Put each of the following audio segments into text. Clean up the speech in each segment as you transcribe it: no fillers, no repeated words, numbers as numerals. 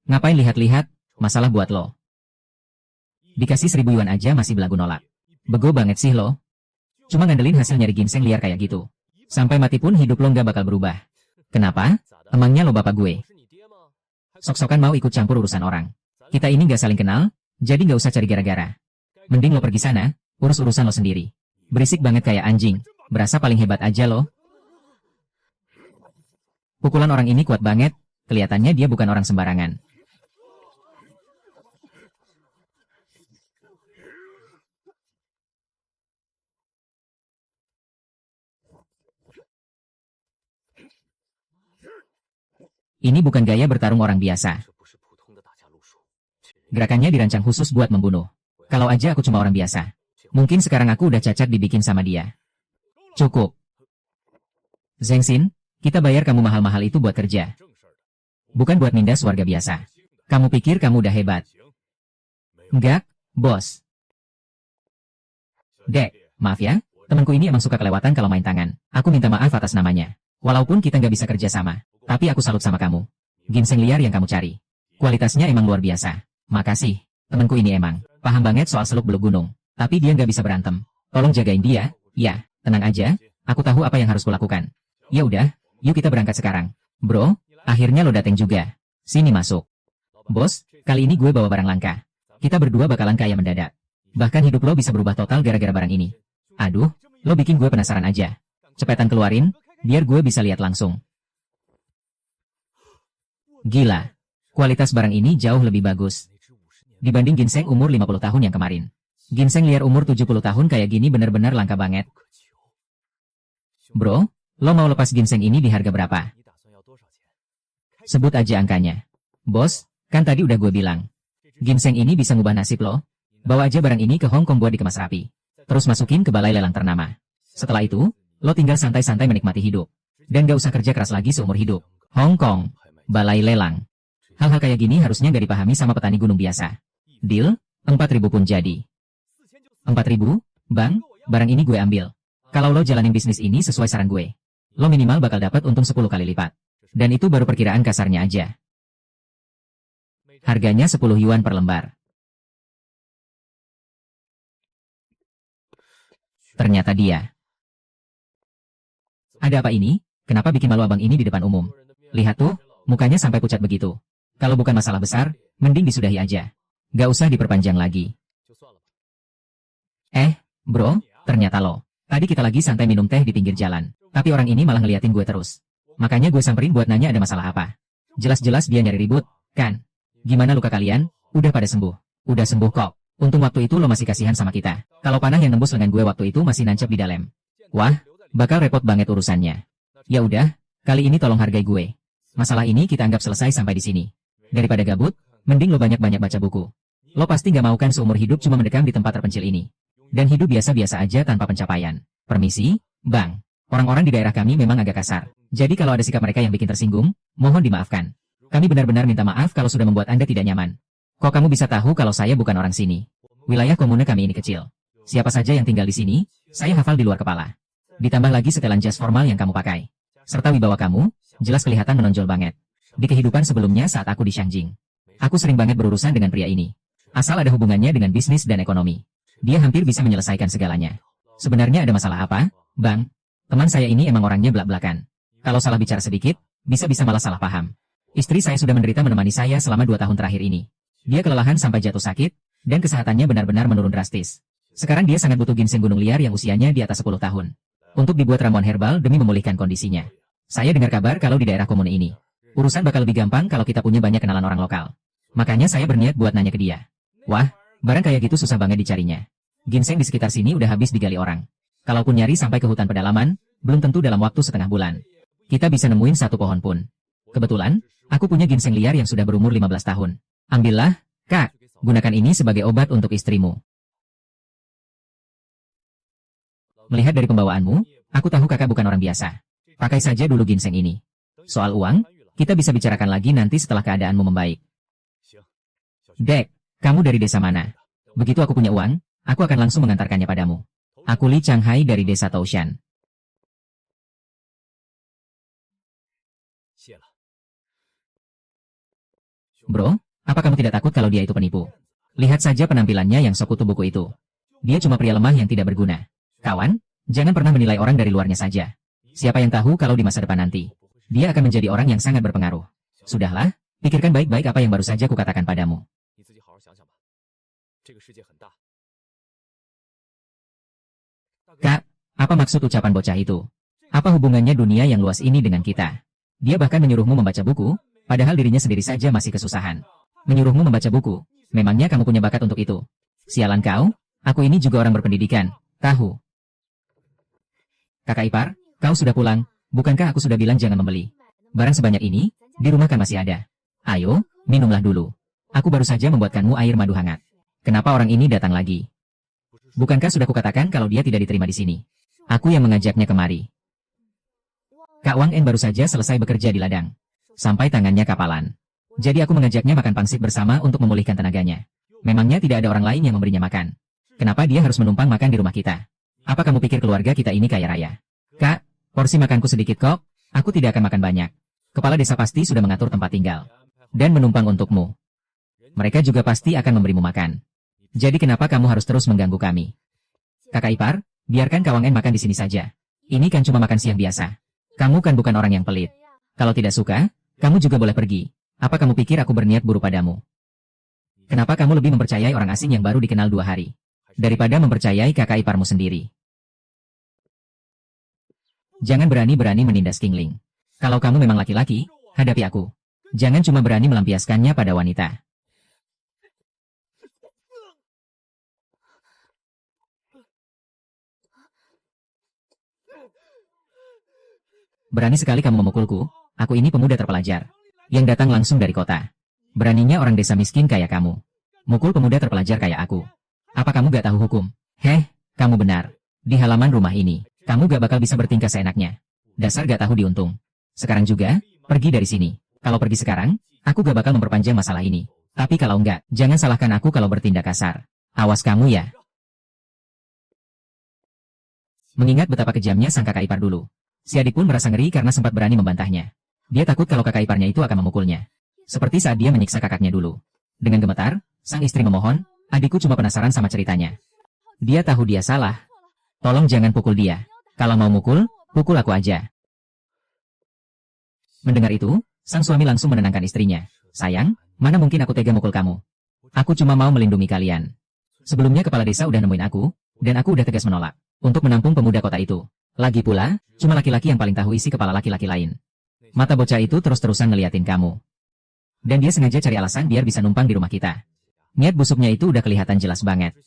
Ngapain lihat-lihat, masalah buat lo. Dikasih 1.000 yuan aja masih belagu nolak. Bego banget sih lo. Cuma ngandelin hasil nyari ginseng liar kayak gitu. Sampai mati pun hidup lo nggak bakal berubah. Kenapa? Emangnya lo bapak gue? Sok-sokan mau ikut campur urusan orang. Kita ini nggak saling kenal, jadi nggak usah cari gara-gara. Mending lo pergi sana, urus urusan lo sendiri. Berisik banget kayak anjing, berasa paling hebat aja lo. Pukulan orang ini kuat banget, kelihatannya dia bukan orang sembarangan. Ini bukan gaya bertarung orang biasa. Gerakannya dirancang khusus buat membunuh. Kalau aja aku cuma orang biasa, mungkin sekarang aku udah cacat dibikin sama dia. Cukup. Zheng Xin, kita bayar kamu mahal-mahal itu buat kerja. Bukan buat nindas warga biasa. Kamu pikir kamu udah hebat? Enggak, bos. Dek, maaf ya, temanku ini emang suka kelewatan kalau main tangan. Aku minta maaf atas namanya. Walaupun kita nggak bisa kerja sama, tapi aku salut sama kamu. Ginseng liar yang kamu cari. Kualitasnya emang luar biasa. Makasih, temanku ini emang paham banget soal Seluk-Beluk gunung. Tapi dia nggak bisa berantem. Tolong jagain dia, ya, tenang aja. Aku tahu apa yang harus kulakukan. Ya udah, yuk kita berangkat sekarang. Bro, akhirnya lo dateng juga. Sini masuk. Bos, kali ini gue bawa barang langka. Kita berdua bakalan kaya mendadak. Bahkan hidup lo bisa berubah total gara-gara barang ini. Aduh, lo bikin gue penasaran aja. Cepetan keluarin, biar gue bisa lihat langsung. Gila, kualitas barang ini jauh lebih bagus dibanding ginseng umur 50 tahun yang kemarin. Ginseng liar umur 70 tahun kayak gini bener-bener langka banget. Bro, lo mau lepas ginseng ini di harga berapa? Sebut aja angkanya. Bos, kan tadi udah gue bilang. Ginseng ini bisa ngubah nasib lo. Bawa aja barang ini ke Hong Kong buat dikemas rapi. Terus masukin ke balai lelang ternama. Setelah itu, lo tinggal santai-santai menikmati hidup. Dan gak usah kerja keras lagi seumur hidup. Hong Kong, balai lelang. Hal-hal kayak gini harusnya gak dipahami sama petani gunung biasa. Deal, 4.000 pun jadi. 4.000, bang, barang ini gue ambil. Kalau lo jalanin bisnis ini sesuai saran gue, lo minimal bakal dapat untung 10 kali lipat. Dan itu baru perkiraan kasarnya aja. Harganya 10 yuan per lembar. Ternyata dia. Ada apa ini? Kenapa bikin malu abang ini di depan umum? Lihat tuh, mukanya sampai pucat begitu. Kalau bukan masalah besar, mending disudahi aja. Gak usah diperpanjang lagi. Bro, ternyata lo. Tadi kita lagi santai minum teh di pinggir jalan. Tapi orang ini malah ngeliatin gue terus. Makanya gue samperin buat nanya ada masalah apa. Jelas-jelas dia nyari ribut, kan? Gimana luka kalian? Udah pada sembuh? Udah sembuh kok. Untung waktu itu lo masih kasihan sama kita. Kalau panah yang nembus lengan gue waktu itu masih nancep di dalam. Wah, bakal repot banget urusannya. Ya udah, kali ini tolong hargai gue. Masalah ini kita anggap selesai sampai di sini. Daripada gabut, mending lo banyak-banyak baca buku. Lo pasti gak mau kan seumur hidup cuma mendekam di tempat terpencil ini. Dan hidup biasa-biasa aja tanpa pencapaian. Permisi, bang. Orang-orang di daerah kami memang agak kasar. Jadi kalau ada sikap mereka yang bikin tersinggung, mohon dimaafkan. Kami benar-benar minta maaf kalau sudah membuat Anda tidak nyaman. Kok kamu bisa tahu kalau saya bukan orang sini? Wilayah komune kami ini kecil. Siapa saja yang tinggal di sini, saya hafal di luar kepala. Ditambah lagi setelan jas formal yang kamu pakai. Serta wibawa kamu, jelas kelihatan menonjol banget. Di kehidupan sebelumnya saat aku di Shangjing, aku sering banget berurusan dengan pria ini. Asal ada hubungannya dengan bisnis dan ekonomi, dia hampir bisa menyelesaikan segalanya. Sebenarnya ada masalah apa, bang? Teman saya ini emang orangnya belak-belakan. Kalau salah bicara sedikit, bisa-bisa malah salah paham. Istri saya sudah menderita menemani saya selama 2 tahun terakhir ini. Dia kelelahan sampai jatuh sakit, dan kesehatannya benar-benar menurun drastis. Sekarang dia sangat butuh ginseng gunung liar yang usianya di atas 10 tahun. Untuk dibuat ramuan herbal demi memulihkan kondisinya. Saya dengar kabar kalau di daerah komune ini, urusan bakal lebih gampang kalau kita punya banyak kenalan orang lokal. Makanya saya berniat buat nanya ke dia. Wah, barang kayak gitu susah banget dicarinya. Ginseng di sekitar sini udah habis digali orang. Kalaupun nyari sampai ke hutan pedalaman, belum tentu dalam waktu setengah bulan kita bisa nemuin satu pohon pun. Kebetulan, aku punya ginseng liar yang sudah berumur 15 tahun. Ambillah, Kak. Gunakan ini sebagai obat untuk istrimu. Melihat dari pembawaanmu, aku tahu kakak bukan orang biasa. Pakai saja dulu ginseng ini. Soal uang, kita bisa bicarakan lagi nanti setelah keadaanmu membaik. Dek, kamu dari desa mana? Begitu aku punya uang, aku akan langsung mengantarkannya padamu. Aku Li Changhai dari desa Taoshan. Bro, apa kamu tidak takut kalau dia itu penipu? Lihat saja penampilannya yang sekutu buku itu. Dia cuma pria lemah yang tidak berguna. Kawan, jangan pernah menilai orang dari luarnya saja. Siapa yang tahu kalau di masa depan nanti, dia akan menjadi orang yang sangat berpengaruh. Sudahlah, pikirkan baik-baik apa yang baru saja kukatakan padamu. Kak, apa maksud ucapan bocah itu? Apa hubungannya dunia yang luas ini dengan kita? Dia bahkan menyuruhmu membaca buku, padahal dirinya sendiri saja masih kesusahan. Menyuruhmu membaca buku, memangnya kamu punya bakat untuk itu? Sialan kau, aku ini juga orang berpendidikan, tahu. Kakak ipar, kau sudah pulang, bukankah aku sudah bilang jangan membeli? Barang sebanyak ini, di rumah kan masih ada. Ayo, minumlah dulu. Aku baru saja membuatkanmu air madu hangat. Kenapa orang ini datang lagi? Bukankah sudah kukatakan kalau dia tidak diterima di sini? Aku yang mengajaknya kemari. Kak Wang En baru saja selesai bekerja di ladang. Sampai tangannya kapalan. Jadi aku mengajaknya makan pangsit bersama untuk memulihkan tenaganya. Memangnya tidak ada orang lain yang memberinya makan? Kenapa dia harus menumpang makan di rumah kita? Apa kamu pikir keluarga kita ini kaya raya? Kak, porsi makanku sedikit kok. Aku tidak akan makan banyak. Kepala desa pasti sudah mengatur tempat tinggal. Dan menumpang untukmu. Mereka juga pasti akan memberimu makan. Jadi kenapa kamu harus terus mengganggu kami? Kakak ipar, biarkan Kak Wang En makan di sini saja. Ini kan cuma makan siang biasa. Kamu kan bukan orang yang pelit. Kalau tidak suka, kamu juga boleh pergi. Apa kamu pikir aku berniat buruk padamu? Kenapa kamu lebih mempercayai orang asing yang baru dikenal 2 hari? Daripada mempercayai kakak iparmu sendiri. Jangan berani-berani menindas Kingling. Kalau kamu memang laki-laki, hadapi aku. Jangan cuma berani melampiaskannya pada wanita. Berani sekali kamu memukulku, aku ini pemuda terpelajar. Yang datang langsung dari kota. Beraninya orang desa miskin kayak kamu. Mukul pemuda terpelajar kayak aku. Apa kamu gak tahu hukum? Heh, kamu benar. Di halaman rumah ini, kamu gak bakal bisa bertingkah seenaknya. Dasar gak tahu diuntung. Sekarang juga, pergi dari sini. Kalau pergi sekarang, aku gak bakal memperpanjang masalah ini. Tapi kalau enggak, jangan salahkan aku kalau bertindak kasar. Awas kamu ya. Mengingat betapa kejamnya sang kakak ipar dulu. Si adik pun merasa ngeri karena sempat berani membantahnya. Dia takut kalau kakak iparnya itu akan memukulnya. Seperti saat dia menyiksa kakaknya dulu. Dengan gemetar, sang istri memohon, adikku cuma penasaran sama ceritanya. Dia tahu dia salah. Tolong jangan pukul dia. Kalau mau mukul, pukul aku aja. Mendengar itu, sang suami langsung menenangkan istrinya. Sayang, mana mungkin aku tega mukul kamu. Aku cuma mau melindungi kalian. Sebelumnya kepala desa udah nemuin aku, dan aku udah tegas menolak untuk menampung pemuda kota itu. Lagi pula, cuma laki-laki yang paling tahu isi kepala laki-laki lain. Mata bocah itu terus-terusan ngeliatin kamu. Dan dia sengaja cari alasan biar bisa numpang di rumah kita. Niat busuknya itu udah kelihatan jelas banget.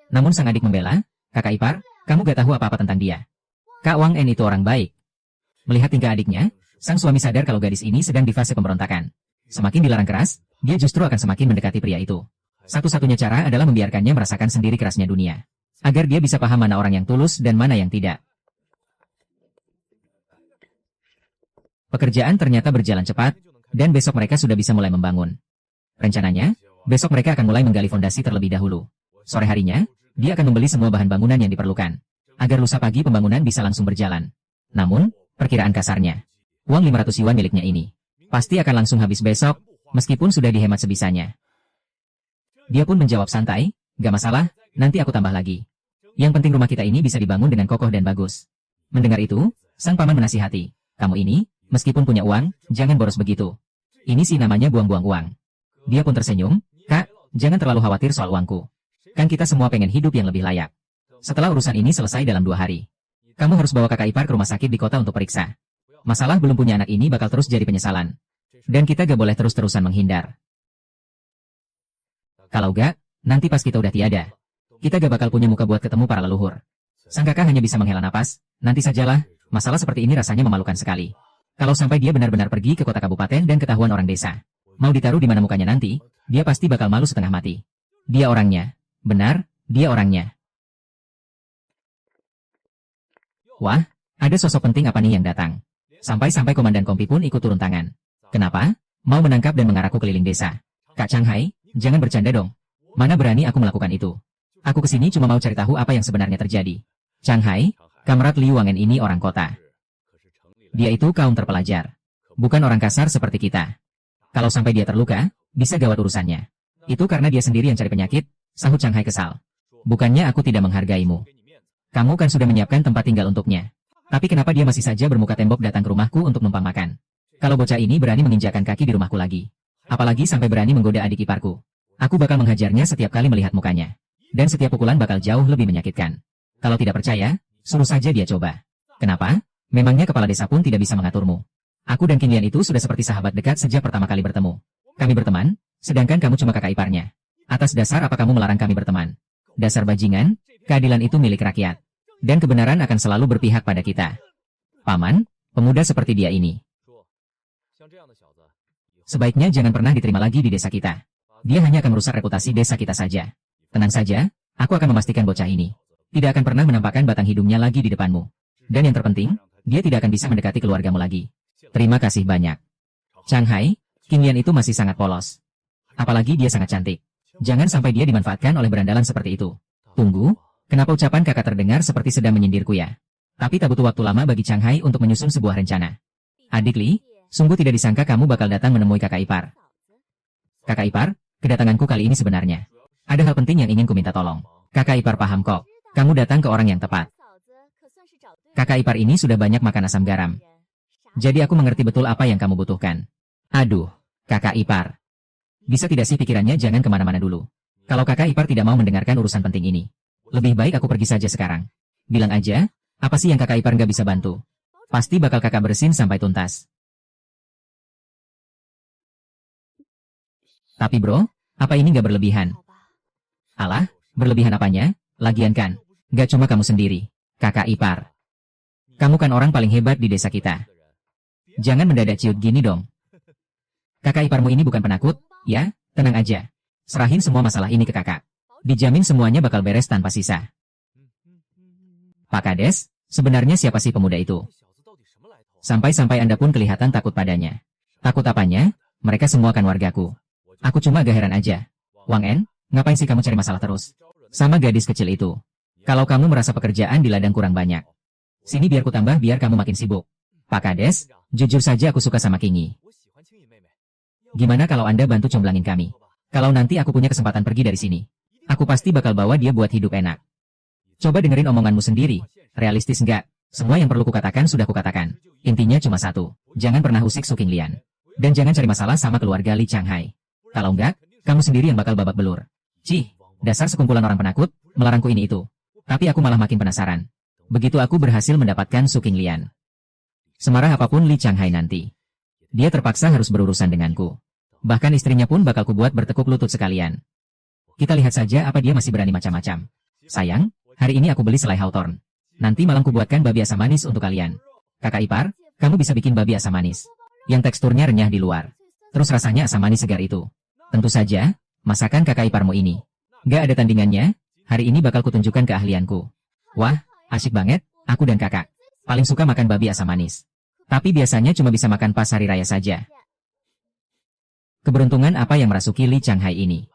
Namun sang adik membela, kakak ipar, kamu gak tahu apa-apa tentang dia. Kak Wang En itu orang baik. Melihat tingkah adiknya, sang suami sadar kalau gadis ini sedang di fase pemberontakan. Semakin dilarang keras, dia justru akan semakin mendekati pria itu. Satu-satunya cara adalah membiarkannya merasakan sendiri kerasnya dunia. Agar dia bisa paham mana orang yang tulus dan mana yang tidak. Pekerjaan ternyata berjalan cepat, dan besok mereka sudah bisa mulai membangun. Rencananya, besok mereka akan mulai menggali fondasi terlebih dahulu. Sore harinya, dia akan membeli semua bahan bangunan yang diperlukan, agar lusa pagi pembangunan bisa langsung berjalan. Namun, perkiraan kasarnya, uang 500 yuan miliknya ini, pasti akan langsung habis besok, meskipun sudah dihemat sebisanya. Dia pun menjawab santai, gak masalah, nanti aku tambah lagi. Yang penting rumah kita ini bisa dibangun dengan kokoh dan bagus. Mendengar itu, sang paman menasihati, kamu ini, meskipun punya uang, jangan boros begitu. Ini sih namanya buang-buang uang. Dia pun tersenyum, Kak, jangan terlalu khawatir soal uangku. Kan kita semua pengen hidup yang lebih layak. Setelah urusan ini selesai dalam 2 hari, kamu harus bawa kakak ipar ke rumah sakit di kota untuk periksa. Masalah belum punya anak ini bakal terus jadi penyesalan. Dan kita gak boleh terus-terusan menghindar. Kalau gak, nanti pas kita udah tiada, kita gak bakal punya muka buat ketemu para leluhur. Sang kakak hanya bisa menghela napas, nanti sajalah, masalah seperti ini rasanya memalukan sekali. Kalau sampai dia benar-benar pergi ke kota kabupaten dan ketahuan orang desa, mau ditaruh di mana mukanya nanti, dia pasti bakal malu setengah mati. Dia orangnya. Benar, dia orangnya. Wah, ada sosok penting apa nih yang datang? Sampai-sampai Komandan Kompi pun ikut turun tangan. Kenapa? Mau menangkap dan mengarahku keliling desa. Kak Changhai, jangan bercanda dong. Mana berani aku melakukan itu? Aku kesini cuma mau cari tahu apa yang sebenarnya terjadi. Changhai, Kamrat Liu Wangen ini orang kota. Dia itu kaum terpelajar. Bukan orang kasar seperti kita. Kalau sampai dia terluka, bisa gawat urusannya. Itu karena dia sendiri yang cari penyakit, sahut Chang Hai kesal. Bukannya aku tidak menghargaimu. Kamu kan sudah menyiapkan tempat tinggal untuknya. Tapi kenapa dia masih saja bermuka tembok datang ke rumahku untuk numpang makan? Kalau bocah ini berani menginjakkan kaki di rumahku lagi. Apalagi sampai berani menggoda adik iparku. Aku bakal menghajarnya setiap kali melihat mukanya. Dan setiap pukulan bakal jauh lebih menyakitkan. Kalau tidak percaya, suruh saja dia coba. Kenapa? Memangnya kepala desa pun tidak bisa mengaturmu. Aku dan Qin Lian itu sudah seperti sahabat dekat sejak pertama kali bertemu. Kami berteman, sedangkan kamu cuma kakak iparnya. Atas dasar apa kamu melarang kami berteman? Dasar bajingan, keadilan itu milik rakyat. Dan kebenaran akan selalu berpihak pada kita. Paman, pemuda seperti dia ini. Sebaiknya jangan pernah diterima lagi di desa kita. Dia hanya akan merusak reputasi desa kita saja. Tenang saja, aku akan memastikan bocah ini tidak akan pernah menampakkan batang hidungnya lagi di depanmu. Dan yang terpenting, dia tidak akan bisa mendekati keluargamu lagi. Terima kasih banyak. Chang Hai, Qin Lian itu masih sangat polos. Apalagi dia sangat cantik. Jangan sampai dia dimanfaatkan oleh berandalan seperti itu. Tunggu, kenapa ucapan kakak terdengar seperti sedang menyindirku ya? Tapi tak butuh waktu lama bagi Chang Hai untuk menyusun sebuah rencana. Adik Li, sungguh tidak disangka kamu bakal datang menemui kakak ipar. Kakak ipar, kedatanganku kali ini sebenarnya ada hal penting yang ingin ku minta tolong. Kakak ipar paham kok, kamu datang ke orang yang tepat. Kakak ipar ini sudah banyak makan asam garam. Jadi aku mengerti betul apa yang kamu butuhkan. Aduh, kakak ipar. Bisa tidak sih pikirannya jangan kemana-mana dulu. Kalau kakak ipar tidak mau mendengarkan urusan penting ini, lebih baik aku pergi saja sekarang. Bilang aja, apa sih yang kakak ipar nggak bisa bantu? Pasti bakal kakak bersin sampai tuntas. Tapi bro, apa ini nggak berlebihan? Alah, berlebihan apanya? Lagian kan, nggak cuma kamu sendiri, kakak ipar. Kamu kan orang paling hebat di desa kita. Jangan mendadak ciut gini dong. Kakak iparmu ini bukan penakut, ya? Tenang aja. Serahin semua masalah ini ke kakak. Dijamin semuanya bakal beres tanpa sisa. Pak Kades, sebenarnya siapa sih pemuda itu? Sampai-sampai Anda pun kelihatan takut padanya. Takut apanya? Mereka semua kan wargaku. Aku cuma agak heran aja. Wang En, ngapain sih kamu cari masalah terus? Sama gadis kecil itu. Kalau kamu merasa pekerjaan di ladang kurang banyak, sini biar ku tambah biar kamu makin sibuk. Pak Kades, jujur saja aku suka sama Kingi. Gimana kalau Anda bantu comblangin kami? Kalau nanti aku punya kesempatan pergi dari sini, aku pasti bakal bawa dia buat hidup enak. Coba dengerin omonganmu sendiri. Realistis enggak? Semua yang perlu kukatakan sudah kukatakan. Intinya cuma satu. Jangan pernah usik Su Qinglian. Dan jangan cari masalah sama keluarga Li Chang Hai. Kalau enggak, kamu sendiri yang bakal babak belur. Cih, dasar sekumpulan orang penakut, melarangku ini itu. Tapi aku malah makin penasaran. Begitu aku berhasil mendapatkan Su Qinglian. Semarah apapun Li Chang Hai nanti, dia terpaksa harus berurusan denganku. Bahkan istrinya pun bakal kubuat bertekuk lutut sekalian. Kita lihat saja apa dia masih berani macam-macam. Sayang, hari ini aku beli selai hawthorn. Nanti malam kubuatkan babi asam manis untuk kalian. Kakak ipar, kamu bisa bikin babi asam manis yang teksturnya renyah di luar, terus rasanya asam manis segar itu. Tentu saja, masakan kakak iparmu ini gak ada tandingannya. Hari ini bakal kutunjukkan keahlianku. Wah, asyik banget, aku dan kakak paling suka makan babi asam manis. Tapi biasanya cuma bisa makan pas hari raya saja. Keberuntungan apa yang merasuki Li Chang Hai ini?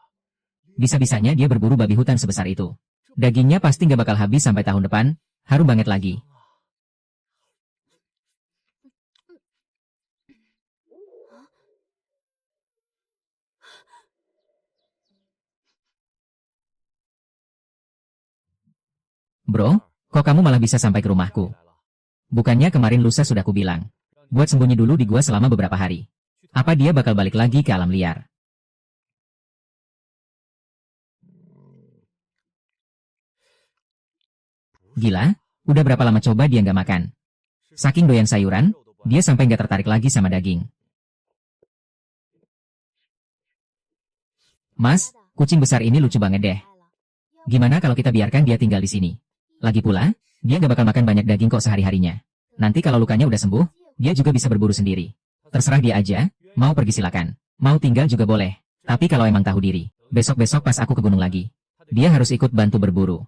Bisa-bisanya dia berburu babi hutan sebesar itu. Dagingnya pasti nggak bakal habis sampai tahun depan. Harum banget lagi. Bro, kok kamu malah bisa sampai ke rumahku? Bukannya kemarin lusa sudah kubilang buat sembunyi dulu di gua selama beberapa hari. Apa dia bakal balik lagi ke alam liar? Gila, udah berapa lama coba dia nggak makan? Saking doyan sayuran, dia sampai nggak tertarik lagi sama daging. Mas, kucing besar ini lucu banget deh. Gimana kalau kita biarkan dia tinggal di sini? Lagi pula, dia nggak bakal makan banyak daging kok sehari-harinya. Nanti kalau lukanya udah sembuh, dia juga bisa berburu sendiri. Terserah dia aja, mau pergi silakan. Mau tinggal juga boleh. Tapi kalau emang tahu diri, besok-besok pas aku ke gunung lagi, dia harus ikut bantu berburu.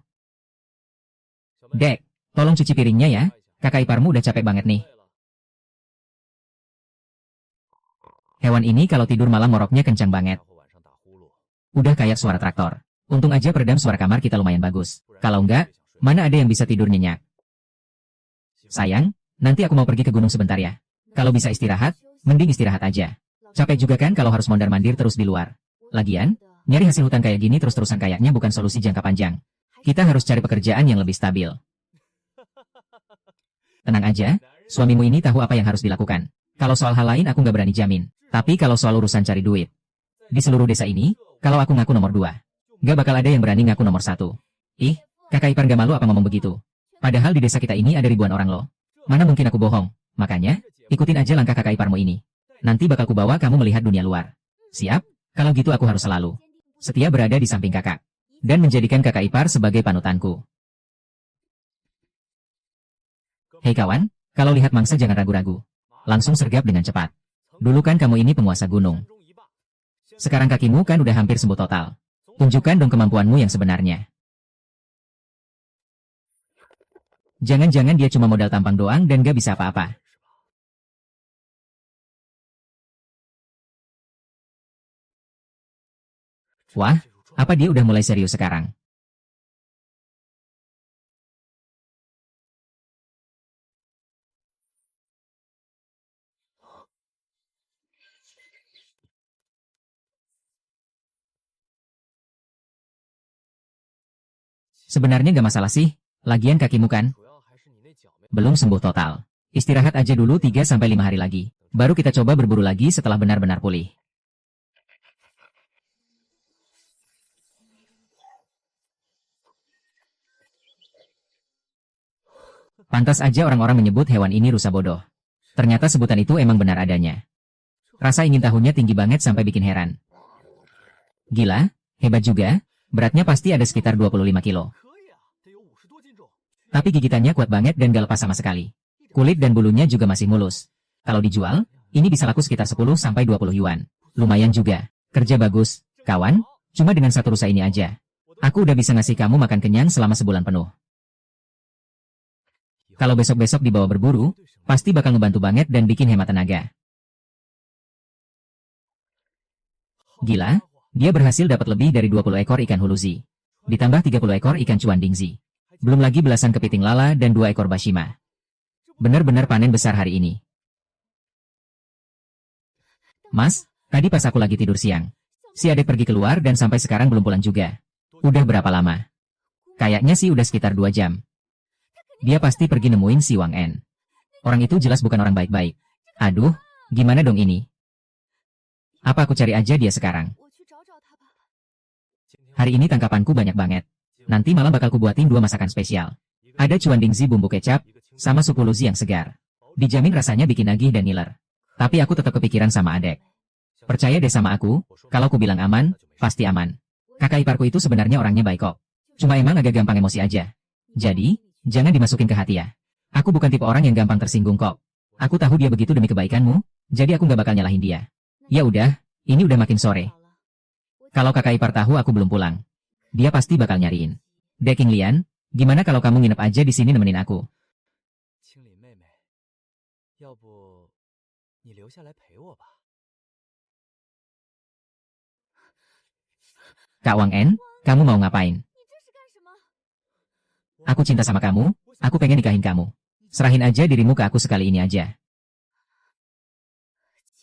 Dek, tolong cuci piringnya ya. Kakak iparmu udah capek banget nih. Hewan ini kalau tidur malam moroknya kencang banget. Udah kayak suara traktor. Untung aja peredam suara kamar kita lumayan bagus. Kalau enggak, mana ada yang bisa tidur nyenyak. Sayang, nanti aku mau pergi ke gunung sebentar ya. Kalau bisa istirahat, mending istirahat aja. Capek juga kan kalau harus mondar-mandir terus di luar. Lagian, nyari hasil hutan kayak gini terus-terusan kayaknya bukan solusi jangka panjang. Kita harus cari pekerjaan yang lebih stabil. Tenang aja, suamimu ini tahu apa yang harus dilakukan. Kalau soal hal lain aku nggak berani jamin. Tapi kalau soal urusan cari duit, di seluruh desa ini, kalau aku ngaku nomor 2, nggak bakal ada yang berani ngaku nomor 1. Ih, kakak ipar gak malu apa ngomong begitu? Padahal di desa kita ini ada ribuan orang loh. Mana mungkin aku bohong? Makanya, ikutin aja langkah kakak iparmu ini. Nanti bakal kubawa kamu melihat dunia luar. Siap? Kalau gitu aku harus selalu setia berada di samping kakak. Dan menjadikan kakak ipar sebagai panutanku. Hei kawan, kalau lihat mangsa jangan ragu-ragu. Langsung sergap dengan cepat. Dulu kan kamu ini penguasa gunung. Sekarang kakimu kan udah hampir sembuh total. Tunjukkan dong kemampuanmu yang sebenarnya. Jangan-jangan dia cuma modal tampang doang dan gak bisa apa-apa. Wah, apa dia udah mulai serius sekarang? Sebenarnya gak masalah sih, lagian kakimu kan belum sembuh total. Istirahat aja dulu 3-5 hari lagi. Baru kita coba berburu lagi setelah benar-benar pulih. Pantas aja orang-orang menyebut hewan ini rusa bodoh. Ternyata sebutan itu emang benar adanya. Rasa ingin tahunya tinggi banget sampai bikin heran. Gila, hebat juga, beratnya pasti ada sekitar 25 kilo. Tapi gigitannya kuat banget dan gak lepas sama sekali. Kulit dan bulunya juga masih mulus. Kalau dijual, ini bisa laku sekitar 10-20 yuan. Lumayan juga. Kerja bagus, kawan. Cuma dengan satu rusa ini aja. Aku udah bisa ngasih kamu makan kenyang selama sebulan penuh. Kalau besok-besok dibawa berburu, pasti bakal ngebantu banget dan bikin hemat tenaga. Gila, dia berhasil dapat lebih dari 20 ekor ikan huluzi. Ditambah 30 ekor ikan cuan dingzi. Belum lagi belasan kepiting lala dan 2 ekor bashima. Benar-benar panen besar hari ini. Mas, tadi pas aku lagi tidur siang, si adek pergi keluar dan sampai sekarang belum pulang juga. Udah berapa lama? Kayaknya sih udah sekitar 2 jam. Dia pasti pergi nemuin si Wang En. Orang itu jelas bukan orang baik-baik. Aduh, gimana dong ini? Apa aku cari aja dia sekarang? Hari ini tangkapanku banyak banget. Nanti malam bakal kubuatin 2 masakan spesial. Ada cuan dingzi bumbu kecap, sama sup huluzi yang segar. Dijamin rasanya bikin nagih dan ngiler. Tapi aku tetap kepikiran sama adek. Percaya deh sama aku, kalau ku bilang aman, pasti aman. Kakak iparku itu sebenarnya orangnya baik kok. Cuma emang agak gampang emosi aja. Jadi, jangan dimasukin ke hati ya. Aku bukan tipe orang yang gampang tersinggung kok. Aku tahu dia begitu demi kebaikanmu, jadi aku gak bakal nyalahin dia. Ya udah, ini udah makin sore. Kalau kakak ipar tahu aku belum pulang, dia pasti bakal nyariin. Deking Lian, gimana kalau kamu nginep aja di sini nemenin aku? Kak Wang En, kamu mau ngapain? Aku cinta sama kamu, aku pengen nikahin kamu. Serahin aja dirimu ke aku sekali ini aja.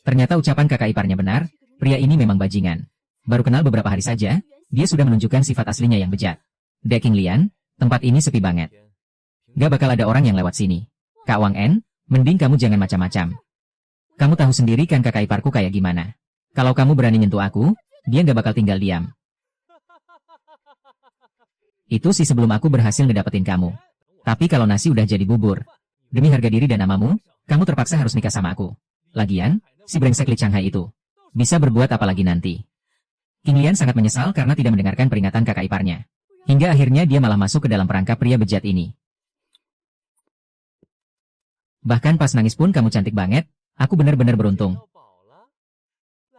Ternyata ucapan kakak iparnya benar, pria ini memang bajingan. Baru kenal beberapa hari saja, dia sudah menunjukkan sifat aslinya yang bejat. Deking Lian, tempat ini sepi banget. Gak bakal ada orang yang lewat sini. Kak Wang En, mending kamu jangan macam-macam. Kamu tahu sendiri kan kakak iparku kayak gimana. Kalau kamu berani nyentuh aku, dia gak bakal tinggal diam. Itu sih sebelum aku berhasil ngedapetin kamu. Tapi kalau nasi udah jadi bubur, demi harga diri dan namamu, kamu terpaksa harus nikah sama aku. Lagian, si brengsek Li Changhai itu bisa berbuat apa lagi nanti. King Lian sangat menyesal karena tidak mendengarkan peringatan kakak iparnya. Hingga akhirnya dia malah masuk ke dalam perangkap pria bejat ini. Bahkan pas nangis pun kamu cantik banget, aku benar-benar beruntung.